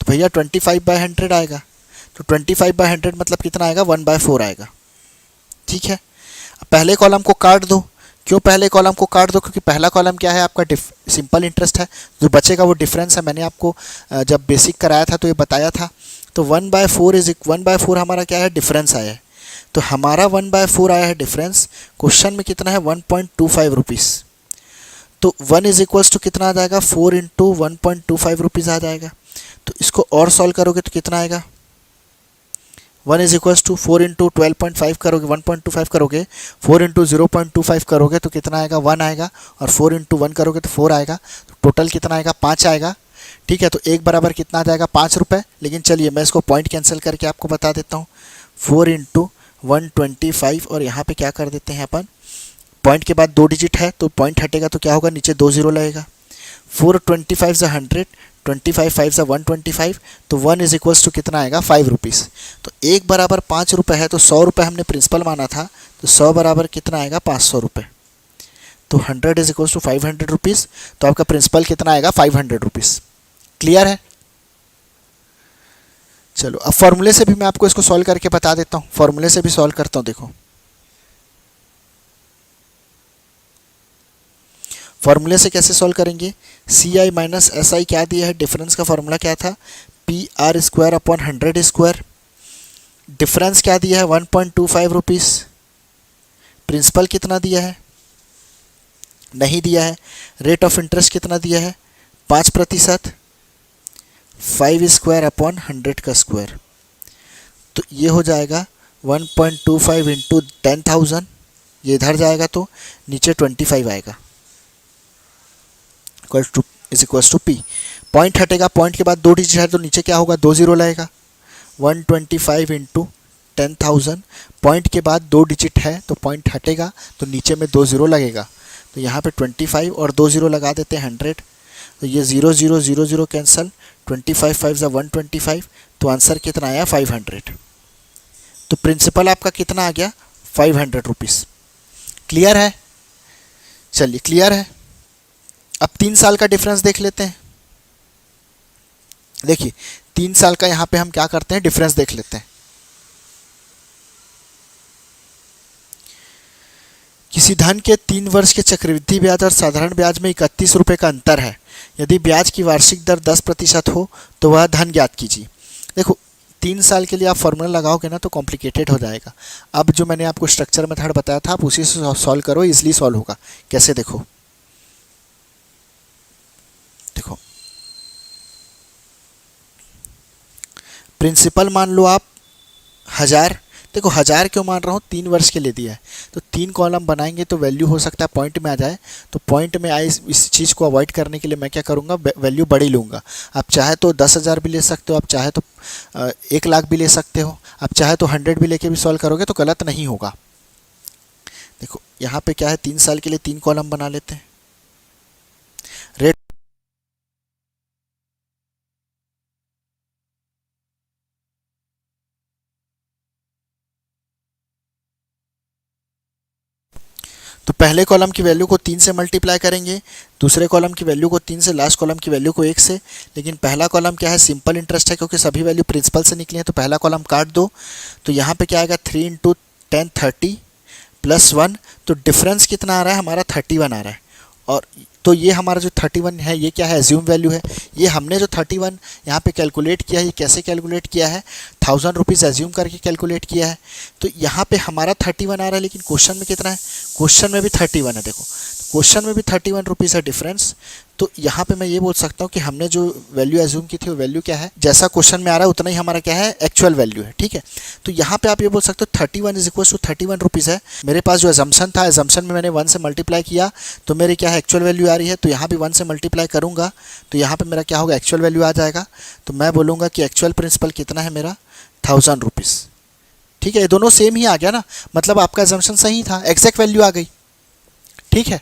तो भैया 25/100 आएगा। तो 25/100 मतलब कितना आएगा, 1/4 आएगा। ठीक है, अब पहले कॉलम को काट दो। क्यों पहले कॉलम को काट दो, क्योंकि पहला कॉलम क्या है आपका, सिंपल इंटरेस्ट है, जो बचेगा वो डिफरेंस है। मैंने आपको जब बेसिक कराया था तो ये बताया था। तो 1/4 हमारा क्या है, डिफरेंस आया है। तो हमारा 1/4 आया है डिफरेंस। क्वेश्चन में कितना है, 1.25 रुपीज़। तो 1 इज इक्वल्स टू कितना आ जाएगा, 4 × 1.25 रुपीज़ आ जाएगा। तो इसको और सॉल्व करोगे तो कितना आएगा, 1 इज इक्वल्स टू 4 × 12.5 करोगे, 1.25 करोगे, 4 × 0.25 करोगे तो कितना आएगा, 1 आएगा, और 4 × 1 करोगे तो 4 आएगा। तो टोटल कितना आएगा, 5 आएगा। ठीक है, तो एक बराबर कितना आ जाएगा, 5 रुपये। लेकिन चलिए मैं इसको पॉइंट कैंसिल करके आपको बता देता हूँ, 4 × 125, और यहाँ पे क्या कर देते हैं अपन, पॉइंट के बाद 2 डिजिट है तो पॉइंट हटेगा तो क्या होगा, नीचे 2 0 लगेगा। 4 × 25 = 100, 25 5 = 125, तो 1 इज इक्वल्स टू कितना आएगा, 5 रुपीज़। तो एक बराबर 5 रुपये है, तो 100 रुपये हमने प्रिंसिपल माना था, तो 100 बराबर कितना आएगा, 500 रुपये। तो 100 इज इक्वल टू 500 रुपीज़, तो आपका प्रिंसिपल कितना आएगा 500 रुपीज़। क्लियर है? चलो अब फॉर्मूले से भी मैं आपको इसको सॉल्व करके बता देता हूँ, फॉर्मूले से भी सॉल्व करता हूँ। देखो फॉर्मूले से कैसे सॉल्व करेंगे, सी आई माइनस एस आई क्या दिया है, डिफरेंस का फॉर्मूला क्या था, P R square upon 100 square. Difference क्या दिया है 1.25 रुपीज़। प्रिंसिपल कितना दिया है, नहीं दिया है। रेट ऑफ इंटरेस्ट कितना दिया है 5%। 5 स्क्वायर अपॉन 100 का स्क्वायर, तो ये हो जाएगा 1.25 इंटू 10,000, ये इधर जाएगा तो नीचे 25 आएगा, is equals to P. Point हटेगा, पॉइंट के बाद 2 डिजिट है तो नीचे क्या होगा 2 जीरो लगेगा। 125 इंटू 10,000, पॉइंट के बाद 2 डिजिट है तो पॉइंट हटेगा तो नीचे में 2 जीरो लगेगा, तो यहाँ पे 25 और 2 जीरो लगा देते हैं 100, तो ये 0 0 0 0 कैंसिल, 25 5 ज़ा 125, तो आंसर कितना आया 500। तो प्रिंसिपल आपका कितना आ गया 500 रुपीज़। क्लियर है? चलिए क्लियर है। अब 3 साल का डिफरेंस देख लेते हैं। देखिए 3 साल का यहाँ पे हम क्या करते हैं, डिफरेंस देख लेते हैं। किसी धन के 3 वर्ष के चक्रवृद्धि ब्याज और साधारण ब्याज में 31 रुपये का अंतर है। यदि ब्याज की वार्षिक दर 10% हो तो वह धन ज्ञात कीजिए। देखो 3 साल के लिए आप फॉर्मूला लगाओगे ना तो कॉम्प्लिकेटेड हो जाएगा। अब जो मैंने आपको स्ट्रक्चर मेथड बताया था आप उसी से सॉल्व करो, इजीली सॉल्व होगा। कैसे, देखो देखो प्रिंसिपल मान लो आप 1000, देखो 1000 क्यों मान रहा हूँ, 3 वर्ष के लिए दिया है तो 3 कॉलम बनाएंगे तो वैल्यू हो सकता है पॉइंट में आ जाए, तो पॉइंट में आए इस चीज़ को अवॉइड करने के लिए मैं क्या करूँगा, वैल्यू बड़ी लूँगा। आप चाहे तो 10,000 भी ले सकते हो, आप चाहे तो 1,00,000 भी ले सकते हो, आप चाहे तो 100 भी लेके भी सॉल्व करोगे तो गलत नहीं होगा। देखो यहाँ पे क्या है, 3 साल के लिए 3 कॉलम बना लेते हैं। रेट तो पहले कॉलम की वैल्यू को 3 से मल्टीप्लाई करेंगे, दूसरे कॉलम की वैल्यू को 3 से, लास्ट कॉलम की वैल्यू को 1 से। लेकिन पहला कॉलम क्या है, सिंपल इंटरेस्ट है क्योंकि सभी वैल्यू प्रिंसिपल से निकली है, तो पहला कॉलम काट दो। तो यहाँ पे क्या आएगा 3 इंटू 10 30 प्लस 1, तो डिफरेंस कितना आ रहा है हमारा 31 आ रहा है। और तो ये हमारा जो 31 है ये क्या है, एज्यूम वैल्यू है। ये हमने जो 31 यहाँ पे कैलकुलेट किया है, ये कैसे कैलकुलेट किया है, 1000 रुपीज़ एज्यूम करके कैलकुलेट किया है। तो यहाँ पे हमारा 31 आ रहा है, लेकिन क्वेश्चन में कितना है, क्वेश्चन में भी 31 है। देखो क्वेश्चन में भी 31 रुपीज़ है डिफरेंस। तो यहाँ पे मैं ये बोल सकता हूँ कि हमने जो वैल्यू एज्यूम की थी वो वैल्यू क्या है, जैसा क्वेश्चन में आ रहा है उतना ही हमारा क्या है, एक्चुअल वैल्यू है। ठीक है, तो यहाँ पे आप ये बोल सकते हो 31 इज इक्वल टू 31 रुपीज़ है। मेरे पास जो एजम्पशन था, एजम्पशन में मैंने 1 से मल्टीप्लाई किया तो मेरे क्या है, एक्चुअल वैल्यू आ रही है। तो यहाँ भी 1 से मल्टीप्लाई करूँगा तो यहाँ पर मेरा क्या होगा, एक्चुअल वैल्यू आ जाएगा। तो मैं बोलूँगा कि एक्चुअल प्रिंसिपल कितना है मेरा, 1000 रुपीज़। ठीक है, ये दोनों सेम ही आ गया ना, मतलब आपका एजम्पशन सही था, एग्जैक्ट वैल्यू आ गई। ठीक है,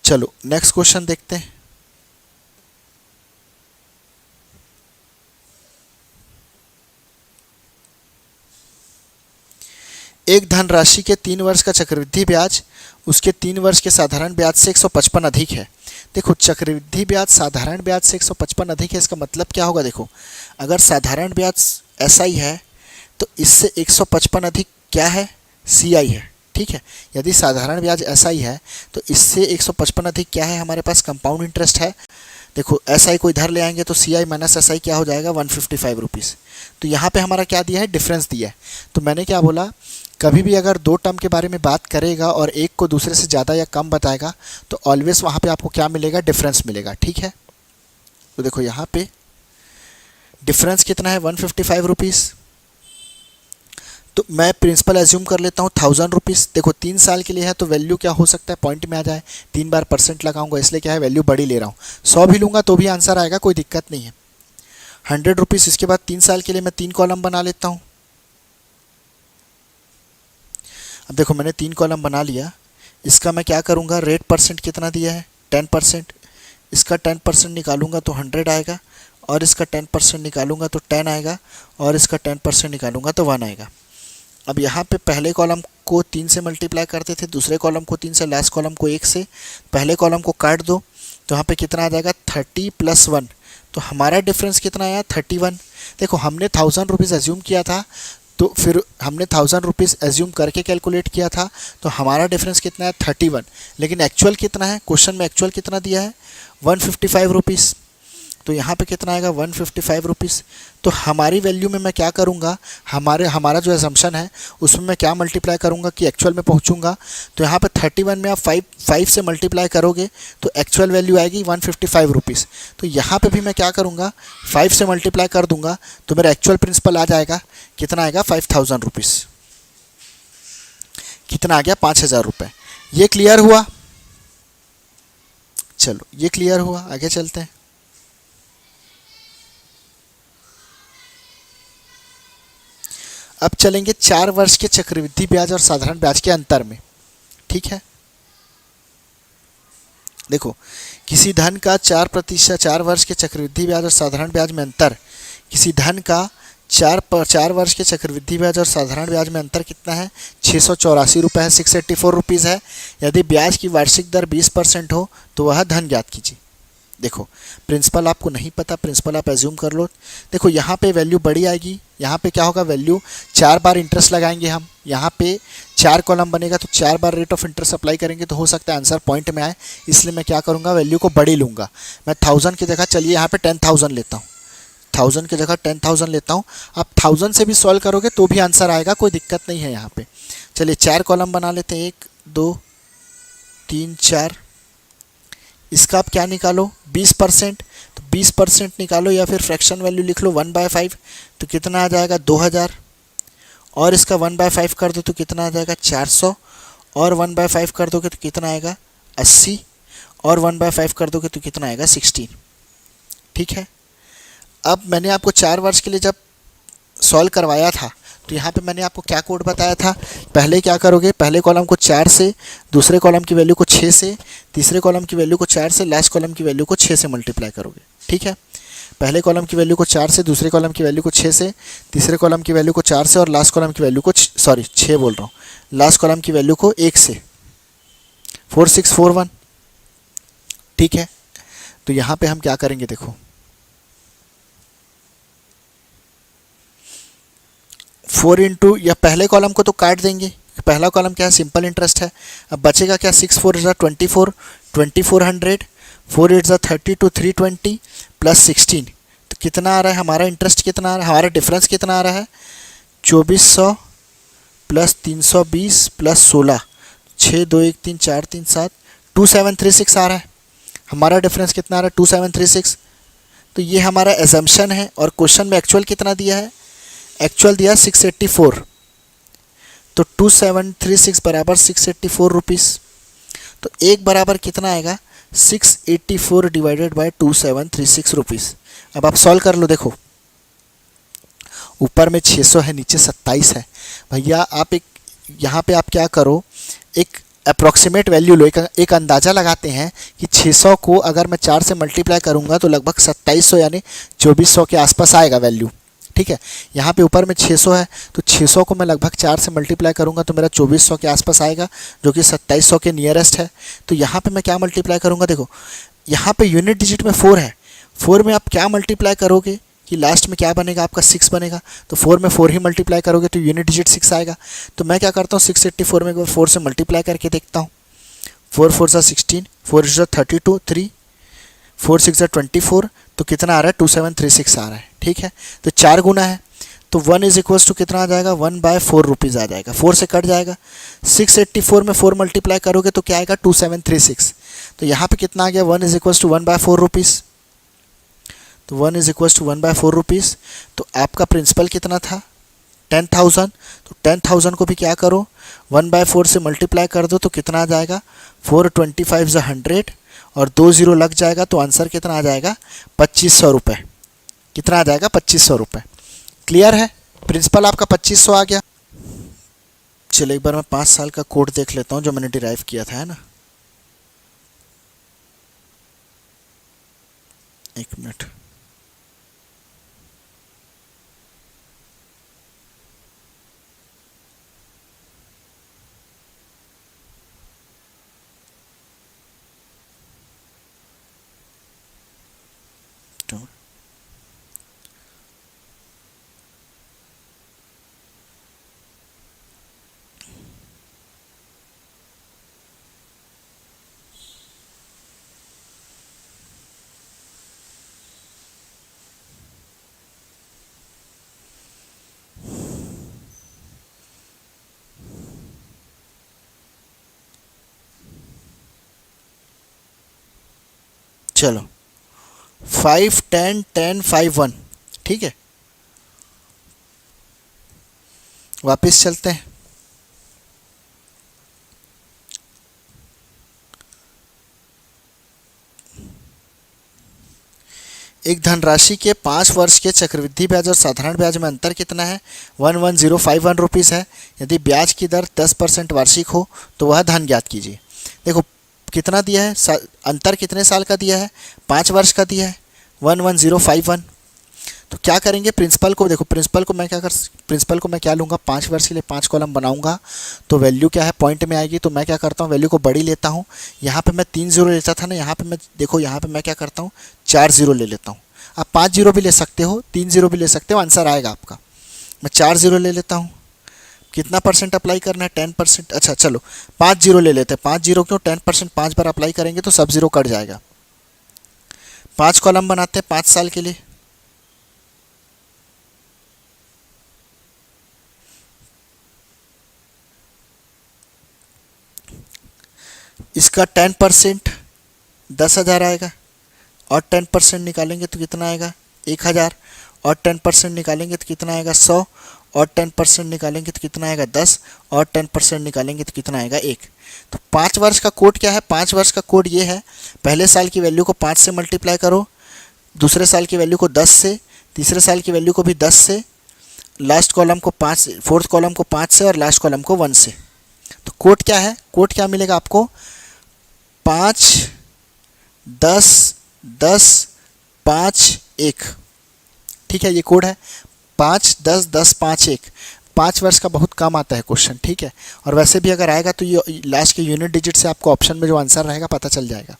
चलो नेक्स्ट क्वेश्चन देखते हैं। एक धनराशि के 3 वर्ष का चक्रवृद्धि ब्याज उसके 3 वर्ष के साधारण ब्याज से 155 अधिक है। देखो चक्रवृद्धि ब्याज साधारण ब्याज से 155 अधिक है, इसका मतलब क्या होगा, देखो अगर साधारण ब्याज SI है तो इससे 155 अधिक क्या है, CI है। ठीक है, यदि साधारण ब्याज SI है तो इससे 155 अधिक क्या है, हमारे पास कंपाउंड इंटरेस्ट है। देखो SI को इधर ले आएंगे तो CI माइनस SI क्या हो जाएगा, 155 रुपीज़। तो यहाँ पे हमारा क्या दिया है, डिफरेंस दिया है। तो मैंने क्या बोला, कभी भी अगर 2 टर्म के बारे में बात करेगा और एक को दूसरे से ज़्यादा या कम बताएगा तो ऑलवेज वहाँ पे आपको क्या मिलेगा, डिफरेंस मिलेगा। ठीक है, तो देखो यहाँ पे डिफरेंस कितना है, 155 रुपीज़। तो मैं प्रिंसिपल एज्यूम कर लेता हूँ 1000 रुपीज़। देखो 3 साल के लिए है तो वैल्यू क्या हो सकता है, पॉइंट में आ जाए, 3 बार परसेंट लगाऊंगा इसलिए क्या है, वैल्यू बड़ी ले रहा हूँ। 100 भी लूँगा तो भी आंसर आएगा, कोई दिक्कत नहीं है। 100 रुपीज़, इसके बाद 3 साल के लिए मैं 3 कॉलम बना लेता हूँ। अब देखो मैंने 3 कॉलम बना लिया, इसका मैं क्या करूँगा, रेट परसेंट कितना दिया है, 10%। इसका 10% निकालूंगा तो 100 आएगा, और इसका 10% निकालूंगा तो 10 आएगा, और इसका 10% निकालूंगा तो 1 आएगा। अब यहाँ पे पहले कॉलम को 3 से मल्टीप्लाई करते थे, दूसरे कॉलम को 3 से, लास्ट कॉलम को 1 से। पहले कॉलम को काट दो तो यहाँ पे कितना आ जाएगा 30 + 1। तो हमारा डिफरेंस कितना आया 31। देखो हमने 1000 रुपीज़ एज्यूम किया था, तो फिर हमने 1000 रुपीज़ एज्यूम करके कैलकुलेट किया था, तो हमारा डिफरेंस कितना है 31। लेकिन एक्चुअल कितना है, क्वेश्चन में एक्चुअल कितना दिया है 155 रुपीज़। तो यहाँ पे कितना आएगा 155 रुपीज़। तो हमारी वैल्यू में मैं क्या करूँगा, हमारा जो एजम्पशन है उसमें मैं क्या मल्टीप्लाई करूँगा कि एक्चुअल में पहुँचूँगा। तो यहाँ पे 31 में आप 5 से मल्टीप्लाई करोगे तो एक्चुअल वैल्यू आएगी 155 रुपीज़। तो यहाँ पे भी मैं क्या करूँगा 5 से मल्टीप्लाई कर दूँगा तो मेरा एक्चुअल प्रिंसिपल आ जाएगा, कितना आएगा 5000 रुपीज़। कितना आ गया 5000 रुपये। ये क्लियर हुआ? चलो ये क्लियर हुआ, आगे चलते हैं। अब चलेंगे 4 वर्ष के चक्रवृद्धि ब्याज और साधारण ब्याज के अंतर में। ठीक है, देखो किसी धन का 4% 4 वर्ष के चक्रवृद्धि ब्याज और साधारण ब्याज में अंतर, किसी धन का 4 वर्ष के चक्रवृद्धि ब्याज और साधारण ब्याज में अंतर कितना है 684 रुपये है, 684 रुपीज़ है। यदि ब्याज की वार्षिक दर 20% हो तो वह धन ज्ञात कीजिए। देखो प्रिंसिपल आपको नहीं पता, प्रिंसिपल आप एज्यूम कर लो। देखो यहाँ पे वैल्यू बड़ी आएगी, यहाँ पे क्या होगा वैल्यू 4 बार इंटरेस्ट लगाएंगे हम, यहाँ पे 4 कॉलम बनेगा तो 4 बार रेट ऑफ इंटरेस्ट अप्लाई करेंगे तो हो सकता है आंसर पॉइंट में आए, इसलिए मैं क्या करूँगा वैल्यू को बड़ी लूँगा। मैं 1000 की जगह चलिए यहाँ पे 10,000 लेता हूँ, 1000 की जगह 10,000 लेता हूँ। आप 1000 से भी सॉल्व करोगे तो भी आंसर आएगा, कोई दिक्कत नहीं है यहाँ पे। चलिए 4 कॉलम बना लेते हैं, 1 2 3 4। इसका आप क्या निकालो 20%, तो 20% निकालो या फिर फ्रैक्शन वैल्यू लिख लो 1/5, तो कितना आ जाएगा 2000। और इसका 1/5 कर दो तो कितना आ जाएगा 400, और 1/5 कर दोगे तो कितना आएगा 80, और 1/5 कर दोगे तो कितना आएगा 16। ठीक है, अब मैंने आपको 4 वर्ष के लिए जब सॉल्व करवाया था तो यहाँ पे मैंने आपको क्या कोड बताया था, पहले क्या करोगे पहले कॉलम को 4 से, दूसरे कॉलम की वैल्यू को 6 से, तीसरे कॉलम की वैल्यू को 4 से, लास्ट कॉलम की वैल्यू को 6 से मल्टीप्लाई करोगे। ठीक है, पहले कॉलम की वैल्यू को 4 से, दूसरे कॉलम की वैल्यू को 6 से, तीसरे कॉलम की वैल्यू को 4 से, और लास्ट कॉलम की वैल्यू को 6 बोल रहा हूँ, लास्ट कॉलम की वैल्यू को 1 से, 4641। ठीक है, तो यहाँ पे हम क्या करेंगे देखो 4 इंटू, या पहले कॉलम को तो काट देंगे, पहला कॉलम क्या है सिंपल इंटरेस्ट है। अब बचेगा क्या 6 4 ज़ा 24, 2400, 4 8 ज़ा 32, 320 प्लस 16, तो कितना आ रहा है हमारा इंटरेस्ट, कितना आ रहा है हमारा डिफरेंस कितना आ रहा है 2400 प्लस 320 प्लस 16, 6 2 1 3 4 3 7, 2736 आ रहा है हमारा डिफरेंस। कितना आ रहा है 2736। तो ये हमारा एजम्पशन है, और क्वेश्चन में एक्चुअल कितना दिया है, एक्चुअल दिया 684, तो 2736 बराबर 684 रुपीज़। तो एक बराबर कितना आएगा 684 डिवाइडेड बाय 2736 रुपीज़। अब आप सॉल्व कर लो, देखो ऊपर में 600 है, नीचे 27 है। भैया आप एक यहाँ पे आप क्या करो, एक अप्रॉक्सीमेट वैल्यू लो, एक अंदाज़ा लगाते हैं कि 600 को अगर मैं 4 से मल्टीप्लाई करूँगा तो लगभग 2700 यानी 2400 के आसपास आएगा वैल्यू। ठीक है, यहाँ पे ऊपर में 600 है, तो 600 को मैं लगभग 4 से मल्टीप्लाई करूँगा तो मेरा 2400 के आसपास आएगा, जो कि 2700 के नियरेस्ट है। तो यहाँ पे मैं क्या मल्टीप्लाई करूँगा, देखो यहाँ पे यूनिट डिजिट में 4 है, 4 में आप क्या मल्टीप्लाई करोगे कि लास्ट में क्या बनेगा आपका 6 बनेगा, तो 4 में 4 ही मल्टीप्लाई करोगे तो यूनिट डिजिट 6 आएगा। तो मैं क्या करता हूँ 684 में 4 से मल्टीप्लाई करके देखता हूँ, 4 4 ज़ा 16, 4 8 ज़ा 32, 3 4 6 ज़ा 24, तो कितना आ रहा है 2736 आ रहा है। ठीक है, तो 4 गुना है, तो 1 इज इक्वल्स टू कितना आ जाएगा 1/4 रुपीज़ आ जाएगा, 4 से कट जाएगा। 684 में 4 मल्टीप्लाई करोगे तो क्या आएगा 2736। तो यहाँ पे कितना आ गया 1 इज इक्वल्स टू 1/4 रुपीज़, तो 1 इज इक्वल्स टू 1/4 रुपीज़। तो आपका प्रिंसिपल कितना था 10,000, तो 10,000 को भी क्या करो 1/4 से मल्टीप्लाई कर दो तो कितना आ जाएगा 425 ज़ा 100, और 2 0 लग जाएगा तो आंसर कितना आ जाएगा 2500 रुपये। कितना आ जाएगा 2500 रुपये। क्लियर है, प्रिंसिपल आपका 2500 आ गया। चलो एक बार मैं 5 साल का कोड देख लेता हूँ जो मैंने डिराइव किया था, है ना, एक मिनट। चलो 5 10 10 5 1, ठीक है। वापस चलते हैं। एक धनराशि के 5 वर्ष के चक्रवृद्धि ब्याज और साधारण ब्याज में अंतर कितना है? 11051 रुपीज़ है। यदि ब्याज की दर 10% वार्षिक हो तो वह धन ज्ञात कीजिए। देखो कितना दिया है, अंतर कितने साल का दिया है? 5 वर्ष का दिया है, 11051। तो क्या करेंगे, प्रिंसिपल को देखो, प्रिंसिपल को मैं क्या लूँगा, 5 वर्ष के लिए 5 कॉलम बनाऊंगा। तो वैल्यू क्या है, पॉइंट में आएगी। तो मैं क्या करता हूँ, वैल्यू को बड़ी लेता हूँ। यहाँ पे मैं 3 जीरो लेता था ना, यहाँ पे मैं देखो, यहाँ पे मैं क्या करता हूँ, 4 जीरो ले लेता हूँ। आप 5 जीरो भी ले सकते हो, 3 जीरो भी ले सकते हो, आंसर आएगा आपका। मैं 4 जीरो ले लेता हूँ। कितना परसेंट अप्लाई करना है, 10%। अच्छा चलो 5 जीरो ले लेते हैं। 5 जीरो क्यों, 10% 5 बार अप्लाई करेंगे तो सब जीरो कट जाएगा। 5 कॉलम बनाते हैं 5 साल के लिए। इसका 10% 10,000 आएगा, और 10% निकालेंगे तो कितना आएगा, 1,000, और 10% निकालेंगे तो कितना आएगा, 100, और 10% निकालेंगे तो कितना आएगा, 10, और 10% निकालेंगे तो कितना आएगा, 1। तो 5 वर्ष का कोड क्या है, 5 वर्ष का कोड ये है, पहले साल की वैल्यू को 5 से मल्टीप्लाई करो, दूसरे साल की वैल्यू को 10 से, तीसरे साल की वैल्यू को भी 10 से, लास्ट कॉलम को 5, फोर्थ कॉलम को 5 से, और लास्ट कॉलम को 1 से। तो कोड क्या है, कोड क्या मिलेगा आपको, 5 10 10 5 1, ठीक है। ये कोड है 5 10 10 5 1। 5 वर्ष का बहुत कम आता है क्वेश्चन, ठीक है। और वैसे भी अगर आएगा तो ये लास्ट के यूनिट डिजिट से आपको ऑप्शन में जो आंसर रहेगा पता चल जाएगा,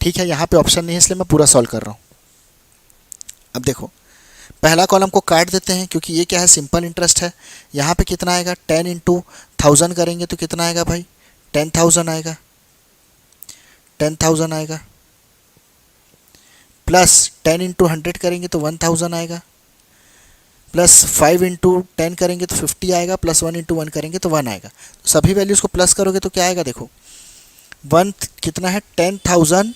ठीक है। यहाँ पे ऑप्शन नहीं है इसलिए मैं पूरा सॉल्व कर रहा हूँ। अब देखो पहला कॉलम को काट देते हैं क्योंकि ये क्या है, सिंपल इंटरेस्ट है। यहाँ पे कितना आएगा, 10 इंटू 1000 करेंगे तो कितना आएगा भाई, 10,000 आएगा, 10,000 आएगा, प्लस 10 इंटू 100 करेंगे तो 1000 आएगा, प्लस 5 इंटू 10 करेंगे तो 50 आएगा, प्लस 1 इंटू 1 करेंगे तो 1 आएगा। तो सभी वैल्यूज़ को प्लस करोगे तो क्या आएगा, देखो 1 कितना है, 10,000,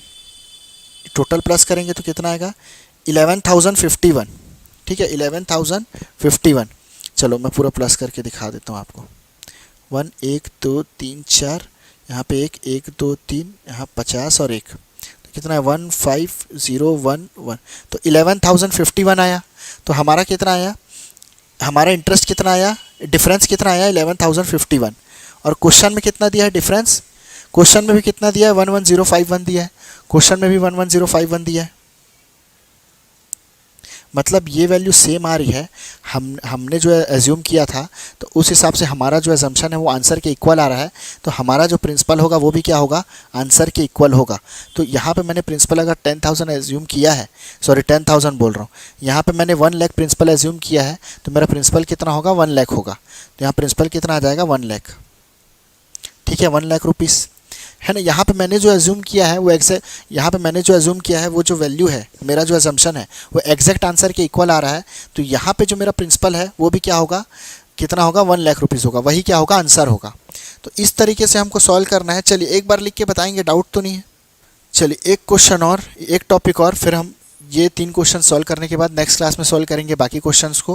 टोटल प्लस करेंगे तो कितना आएगा, 11,051, ठीक है, 11,051। चलो मैं पूरा प्लस करके दिखा देता हूँ आपको। 1 1 2 3 4, यहाँ पे 1 1 2 3, यहाँ 50 और 1, तो कितना है 15011। तो 11,051 आया। तो हमारा कितना आया, हमारा इंटरेस्ट कितना आया, डिफरेंस कितना आया, 11,051। और क्वेश्चन में कितना दिया है डिफरेंस, क्वेश्चन में भी कितना दिया है, 11051 दिया है, क्वेश्चन में भी 11051 दिया है। मतलब ये वैल्यू सेम आ रही है। हमने जो है एज्यूम किया था तो उस हिसाब से हमारा जो एजम्पशन है वो आंसर के इक्वल आ रहा है। तो हमारा जो प्रिंसिपल होगा वो भी क्या होगा, आंसर के इक्वल होगा। तो यहाँ पे मैंने प्रिंसिपल अगर 10,000 एज्यूम किया है, सॉरी 10,000 बोल रहा हूँ, यहाँ पे मैंने 1 लाख प्रिंसिपल एज्यूम किया है, तो मेरा प्रिंसिपल कितना होगा, 1 लाख होगा। तो यहाँ प्रिंसिपल कितना आ जाएगा, 1 लाख, ठीक है, 1 लाख रुपीज़ है ना। यहाँ पे मैंने जो एज्यूम किया है वो यहाँ पे मैंने जो एज्यूम किया है वो जो वैल्यू है, मेरा जो एजम्पशन है वो एग्जैक्ट आंसर के इक्वल आ रहा है। तो यहाँ पे जो मेरा प्रिंसिपल है वो भी क्या होगा, कितना होगा, 1 लाख रुपीज़ होगा, वही क्या होगा, आंसर होगा। तो इस तरीके से हमको सॉल्व करना है। चलिए एक बार लिख के बताएंगे, डाउट तो नहीं है। चलिए एक क्वेश्चन और, एक टॉपिक और, फिर हम ये 3 क्वेश्चन सॉल्व करने के बाद नेक्स्ट क्लास में सॉल्व करेंगे बाकी क्वेश्चंस को।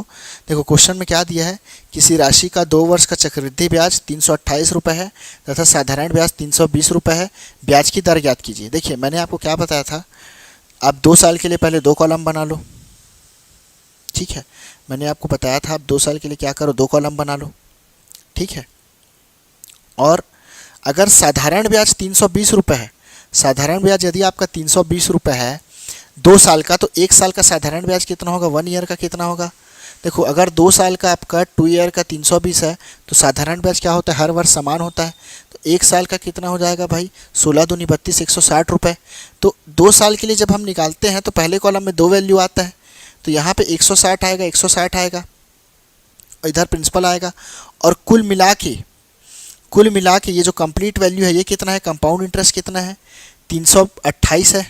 देखो क्वेश्चन में क्या दिया है, किसी राशि का 2 वर्ष का चक्रवृद्धि ब्याज 328 रुपये है तथा साधारण ब्याज 320 रुपये है, ब्याज की दर ज्ञात कीजिए। देखिए मैंने आपको क्या बताया था, आप 2 साल के लिए पहले 2 कॉलम बना लो, ठीक है। मैंने आपको बताया था आप 2 साल के लिए क्या करो, 2 कॉलम बना लो, ठीक है। और अगर साधारण ब्याज 320 रुपये है, साधारण ब्याज यदि आपका 320 रुपये है 2 साल का, तो 1 साल का साधारण ब्याज कितना होगा, 1 ईयर का कितना होगा। देखो अगर 2 साल का आपका 2 ईयर का 320 है तो साधारण ब्याज क्या होता है, हर वर्ष समान होता है। तो 1 साल का कितना हो जाएगा भाई, 16 दूनी 32, 160 रुपये। तो 2 साल के लिए जब हम निकालते हैं तो पहले कॉलम में 2 वैल्यू आता है, तो यहाँ पे 160 आएगा, 160 आएगा, और इधर प्रिंसिपल आएगा। और कुल मिला के ये जो कंप्लीट वैल्यू है ये कितना है, कंपाउंड इंटरेस्ट कितना है, 328 है।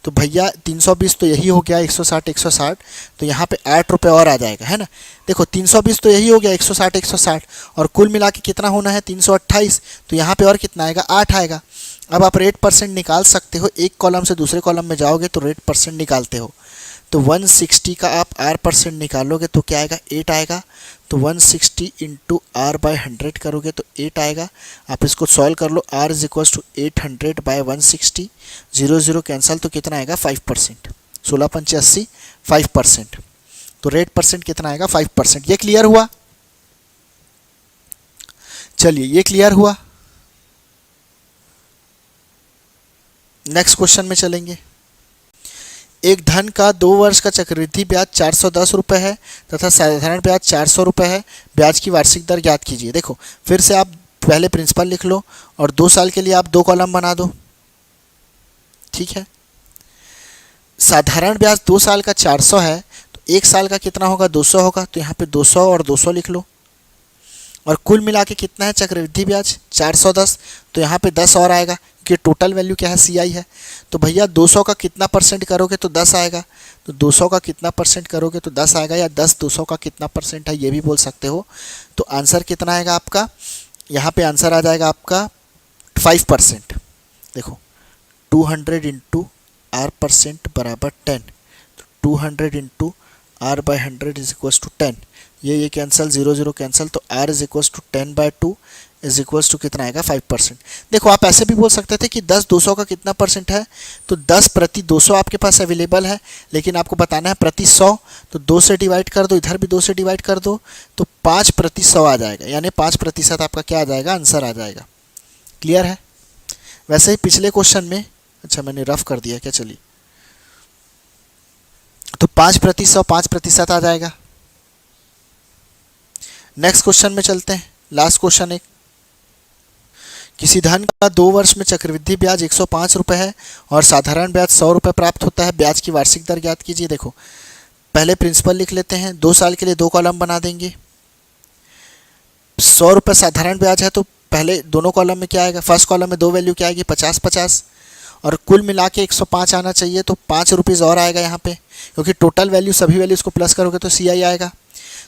तो भैया 320 तो यही हो गया, 160 तो यहाँ पे 8 रुपये और आ जाएगा, है ना। देखो 320 तो यही हो गया, 160 और कुल मिला के कितना होना है, 328, तो यहाँ पे और कितना आएगा, 8 आएगा। अब आप रेट परसेंट निकाल सकते हो, एक कॉलम से दूसरे कॉलम में जाओगे तो रेट परसेंट निकालते हो। तो 160 का आप आर परसेंट निकालोगे तो क्या आएगा, 8 आएगा। तो 160 इंटू आर बाई 100 करोगे तो 8 आएगा। आप इसको सॉल्व कर लो, R is equal to 800 by 160, 0 0 cancel तो कितना आएगा 5%, 16 5%। तो रेट परसेंट कितना आएगा 5%। ये क्लियर हुआ? चलिए ये क्लियर हुआ। नेक्स्ट क्वेश्चन में चलेंगे। एक धन का 2 वर्ष का चक्रवृद्धि ब्याज 410 रुपये है तथा साधारण ब्याज 400 रुपये है। ब्याज की वार्षिक दर ज्ञात कीजिए। देखो फिर से आप पहले प्रिंसिपल लिख लो और 2 साल के लिए आप 2 कॉलम बना दो, ठीक है। साधारण ब्याज 2 साल का 400 है तो 1 साल का कितना होगा, 200 होगा। तो यहाँ पे 200 और 200 लिख लो। और कुल मिला के कितना है चक्रवृद्धि ब्याज 410, तो यहाँ पे 10 और आएगा क्योंकि टोटल वैल्यू क्या है, CI है। तो भैया 200 का कितना परसेंट करोगे तो 10 आएगा। तो 200 का कितना परसेंट करोगे तो 10 आएगा, या 10 200 का कितना परसेंट है ये भी बोल सकते हो। तो आंसर कितना आएगा आपका, यहाँ पे आंसर आ जाएगा आपका 5%। देखो 200 इंटू आर परसेंट बराबर 10, तो 200 into R by 100 is equals to 10। ये कैंसिल, 0 0 कैंसिल, तो R is equals to 10/2 is equals to कितना आएगा 5%। देखो आप ऐसे भी बोल सकते थे कि 10 200 का कितना परसेंट है, तो 10 प्रति 200 आपके पास अवेलेबल है, लेकिन आपको बताना है प्रति 100, तो 2 से डिवाइड कर दो, इधर भी 2 से डिवाइड कर दो, तो 5 प्रति 100 आ जाएगा, यानी 5% आपका क्या आ जाएगा, आंसर आ जाएगा। क्लियर है? वैसे ही पिछले क्वेश्चन में, अच्छा मैंने रफ कर दिया क्या, चलिए, तो 5 प्रति 100 5% आ जाएगा। नेक्स्ट क्वेश्चन में चलते हैं, लास्ट क्वेश्चन एक। किसी धन का 2 वर्ष में चक्रवृद्धि ब्याज 105 रुपये है और साधारण ब्याज 100 रुपये प्राप्त होता है। ब्याज की वार्षिक दर ज्ञात कीजिए। देखो पहले प्रिंसिपल लिख लेते हैं, 2 साल के लिए 2 कॉलम बना देंगे। 100 रुपये साधारण ब्याज है तो पहले दोनों कॉलम में क्या आएगा, फर्स्ट कॉलम में 2 वैल्यू क्या आएगी 50 और कुल मिला के 105 आना चाहिए, तो 5 रुपीज़ और आएगा यहाँ पे, क्योंकि टोटल वैल्यू सभी वैल्यूज़ को प्लस करोगे तो CI आएगा।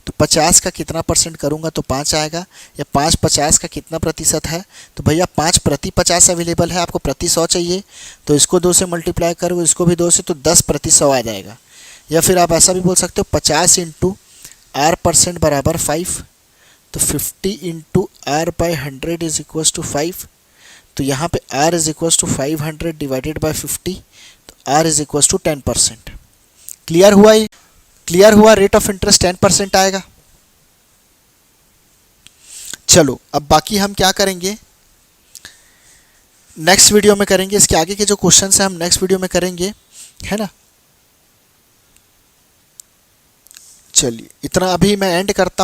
तो 50 का कितना परसेंट करूँगा तो 5 आएगा, या 5 50 का कितना प्रतिशत है, तो भैया 5 प्रति 50 अवेलेबल है, आपको प्रति 100 चाहिए, तो इसको 2 से मल्टीप्लाई करो, इसको भी 2 से, तो 10 प्रति 100 आ जाएगा। या फिर आप ऐसा भी बोल सकते हो 50 इंटू आर परसेंट बराबर 5, तो 50 into R by 100 is equals to 5। तो यहाँ पे r is equals to 500 divided by 50, तो r is equals to 10%। Clear हुआ? ये क्लियर हुआ? रेट ऑफ इंटरेस्ट 10% आएगा। चलो अब बाकी हम क्या करेंगे, नेक्स्ट वीडियो में करेंगे। इसके आगे के जो क्वेश्चन हैं हम नेक्स्ट वीडियो में करेंगे, है ना। चलिए इतना अभी मैं एंड करता हूँ।